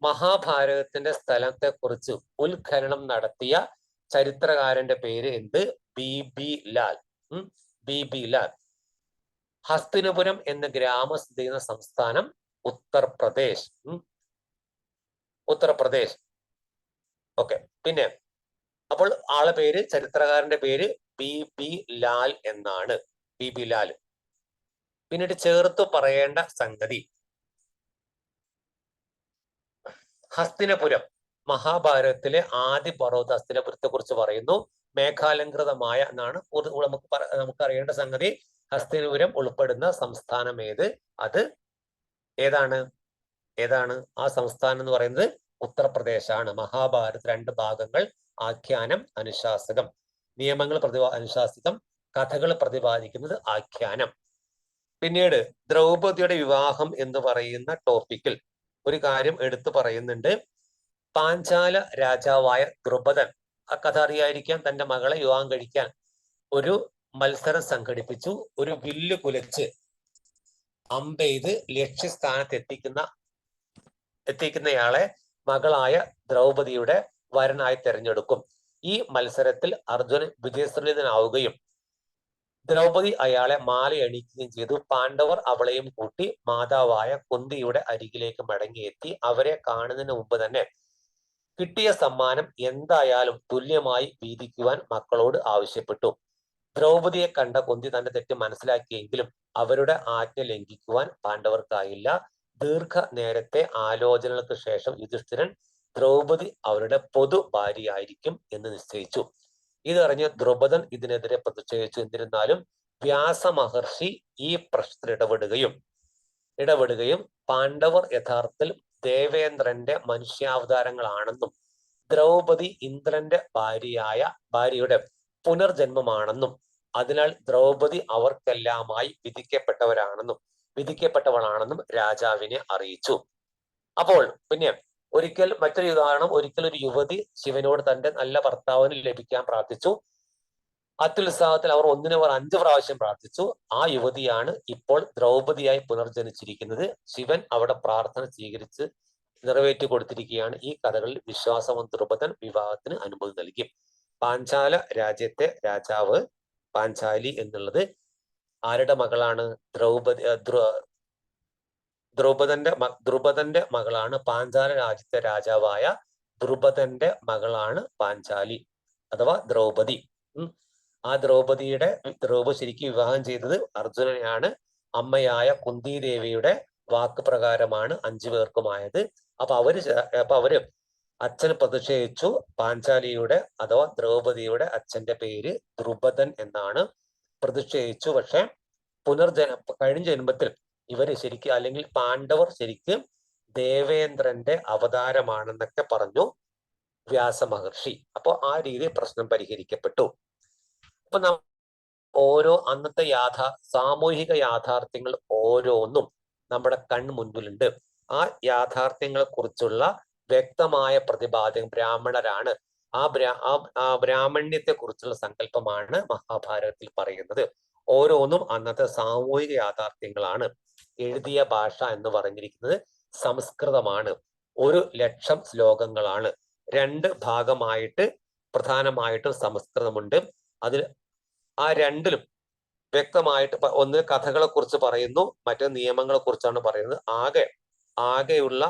മഹാഭാരതത്തിന്റെ സ്ഥലത്തെ കുറിച്ച് ഉത്ഖനനം നടത്തിയ ചരിത്രകാരന്റെ പേര് എന്ത്? BB ലാൽ. BB ലാൽ. ഹസ്തിനപുരം എന്ന ഗ്രാമം സ്ഥിതി ചെയ്യുന്ന സംസ്ഥാനം ഉത്തർപ്രദേശ്. ഓക്കെ. പിന്നെ അപ്പോൾ ആളെ പേര്, ചരിത്രകാരന്റെ പേര് BB ലാൽ എന്നാണ്. BB ലാൽ. പിന്നീട് ചേർത്ത് പറയേണ്ട സംഗതി, ഹസ്തിനപുരം മഹാഭാരതത്തിലെ ആദ്യ പർവ്വത ഹസ്തിനപുരത്തെ കുറിച്ച് പറയുന്നു. മേഘാലങ്കൃതമായ എന്നാണ് നമുക്ക് അറിയേണ്ട സംഗതി. ഹസ്തിനപുരം ഉൾപ്പെടുന്ന സംസ്ഥാനം ഏത്? അത് ഏതാണ്? ആ സംസ്ഥാനം എന്ന് പറയുന്നത് ഉത്തർപ്രദേശാണ്. മഹാഭാരത് 2 ഭാഗങ്ങൾ, ആഖ്യാനം, അനുശാസകം. നിയമങ്ങൾ അനുശാസിതം, കഥകൾ പ്രതിപാദിക്കുന്നത് ആഖ്യാനം. പിന്നീട് ദ്രൗപദിയുടെ വിവാഹം എന്ന് പറയുന്ന ടോപ്പിക്കിൽ ഒരു കാര്യം എടുത്തു പറയുന്നുണ്ട്. പാഞ്ചാല രാജാവായ ദ്രുപദൻ, ആ കഥ അറിയാതിരിക്കാൻ, തന്റെ മകളെ വിവാഹം കഴിക്കാൻ ഒരു മത്സരം സംഘടിപ്പിച്ചു. ഒരു വില്ല് കുലച്ച് അമ്പെയ്ത് ലക്ഷ്യസ്ഥാനത്ത് എത്തിക്കുന്നയാളെ മകളായ ദ്രൗപദിയുടെ വരനായി തെരഞ്ഞെടുക്കും. ഈ മത്സരത്തിൽ അർജുനൻ വിജയശ്രീലനാവുകയും ദ്രൗപദി അയാളെ മാലയണിക്കുകയും ചെയ്തു. പാണ്ഡവർ അവളെയും കൂട്ടി മാതാവായ കുന്തിയുടെ അരികിലേക്ക് മടങ്ങിയെത്തി. അവരെ കാണുന്നതിന് മുമ്പ് തന്നെ കിട്ടിയ സമ്മാനം എന്തായാലും തുല്യമായി വീതിക്കുവാൻ മക്കളോട് ആവശ്യപ്പെട്ടു. ദ്രൗപദിയെ കണ്ട കുന്തി തന്റെ തെറ്റ് മനസ്സിലാക്കിയെങ്കിലും അവരുടെ ആജ്ഞ ലംഘിക്കുവാൻ പാണ്ഡവർക്കായില്ല. ദീർഘനേരത്തെ ആലോചനകൾക്ക് ശേഷം യുധിഷ്ഠിരൻ ദ്രൗപദി അവരുടെ പൊതു ഭാര്യയായിരിക്കും എന്ന് നിശ്ചയിച്ചു. ഇതറിഞ്ഞ് ദ്രുപദൻ ഇതിനെതിരെ പ്രതിഷേധിച്ചു. എന്നിരുന്നാലും വ്യാസ മഹർഷി ഈ പ്രശ്നത്തിൽ ഇടപെടുകയും ഇടപെടുകയും പാണ്ഡവർ യഥാർത്ഥത്തിൽ ദേവേന്ദ്രന്റെ മനുഷ്യാവതാരങ്ങളാണെന്നും ദ്രൗപദി ഇന്ദ്രന്റെ ഭാര്യയുടെ പുനർജന്മമാണെന്നും അതിനാൽ ദ്രൗപദി അവർക്കെല്ലാമായി വിധിക്കപ്പെട്ടവളാണെന്നും രാജാവിനെ അറിയിച്ചു. അപ്പോൾ പിന്നെ മറ്റൊരു ഉദാഹരണം, ഒരിക്കൽ ഒരു യുവതി ശിവനോട് തന്റെ നല്ല ഭർത്താവിന് ലഭിക്കാൻ പ്രാർത്ഥിച്ചു. അത്യുത്സാഹത്തിൽ അവർ 5 പ്രാവശ്യം പ്രാർത്ഥിച്ചു. ആ യുവതിയാണ് ഇപ്പോൾ ദ്രൗപദിയായി പുനർജനിച്ചിരിക്കുന്നത്. ശിവൻ അവിടെ പ്രാർത്ഥന സ്വീകരിച്ച് നിറവേറ്റി കൊടുത്തിരിക്കുകയാണ്. ഈ കഥകളിൽ വിശ്വാസവൻ ദ്രുപദൻ വിവാഹത്തിന് അനുമതി നൽകി. പാഞ്ചാല രാജ്യത്തെ രാജാവ് പാഞ്ചാലി എന്നുള്ളത് ആരുടെ മകളാണ്? ദ്രുപദന്റെ മകളാണ്. പാഞ്ചാല രാജ്യത്തെ രാജാവായ ദ്രുപദന്റെ മകളാണ് പാഞ്ചാലി അഥവാ ദ്രൗപദി. ആ ദ്രൗപദി ശരിക്കും വിവാഹം ചെയ്തത് അർജുനനെയാണ്. അമ്മയായ കുന്തിദേവിയുടെ വാക്ക് പ്രകാരമാണ് 5 പേർക്കുമായത്. അപ്പൊ അവര് അച്ഛൻ പ്രതിഷേധിച്ചു. പാഞ്ചാലിയുടെ അഥവാ ദ്രൗപദിയുടെ അച്ഛന്റെ പേര് ദ്രുപദൻ എന്നാണ്. പ്രതിഷേധിച്ചു. പക്ഷെ കഴിഞ്ഞ ജന്മത്തിൽ ഇവര് ശരിക്കും, അല്ലെങ്കിൽ പാണ്ഡവർ ശരിക്കും ദേവേന്ദ്രന്റെ അവതാരമാണെന്നൊക്കെ പറഞ്ഞു വ്യാസ മഹർഷി. അപ്പൊ ആ രീതിയിൽ പ്രശ്നം പരിഹരിക്കപ്പെട്ടു. അപ്പൊ അന്നത്തെ സാമൂഹിക യാഥാർത്ഥ്യങ്ങൾ ഓരോന്നും നമ്മുടെ കൺമുൻപിലുണ്ട്. ആ യാഥാർത്ഥ്യങ്ങളെ കുറിച്ചുള്ള വ്യക്തമായ പ്രതിപാദ്യം ബ്രാഹ്മണരാണ്. ആ ബ്രാഹ്മണ്യത്തെ കുറിച്ചുള്ള സങ്കല്പമാണ് മഹാഭാരതത്തിൽ പറയുന്നത്. ഓരോന്നും അന്നത്തെ സാമൂഹിക യാഥാർത്ഥ്യങ്ങളാണ്. എഴുതിയ ഭാഷ എന്ന് പറഞ്ഞിരിക്കുന്നത് സംസ്കൃതമാണ്. 1,00,000 ശ്ലോകങ്ങളാണ്. 2 ഭാഗമായിട്ട് പ്രധാനമായിട്ടും സംസ്കൃതമുണ്ട്. അതിൽ ആ രണ്ടിലും വ്യക്തമായിട്ട് ഒന്ന് കഥകളെ കുറിച്ച് പറയുന്നു, മറ്റൊരു നിയമങ്ങളെ കുറിച്ചാണ് പറയുന്നത്. ആകെയുള്ള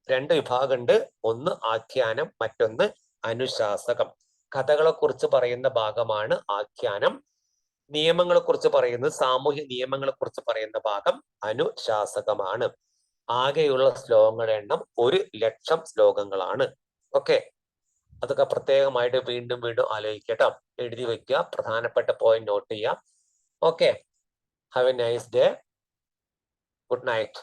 2 വിഭാഗമുണ്ട്. ഒന്ന് ആഖ്യാനം, മറ്റൊന്ന് അനുശാസകം. കഥകളെ കുറിച്ച് പറയുന്ന ഭാഗമാണ് ആഖ്യാനം. നിയമങ്ങളെ കുറിച്ച് പറയുന്നത്, സാമൂഹ്യ നിയമങ്ങളെ കുറിച്ച് പറയുന്ന ഭാഗം അനുശാസകമാണ്. ആകെയുള്ള ശ്ലോകങ്ങളുടെ എണ്ണം 1,00,000 ശ്ലോകങ്ങളാണ്. ഓക്കെ, അതൊക്കെ പ്രത്യേകമായിട്ട് വീണ്ടും ആലോചിക്കട്ടോ, എഴുതി വെക്കുക, പ്രധാനപ്പെട്ട പോയിന്റ് നോട്ട് ചെയ്യാം. Okay, have A nice day. Good night.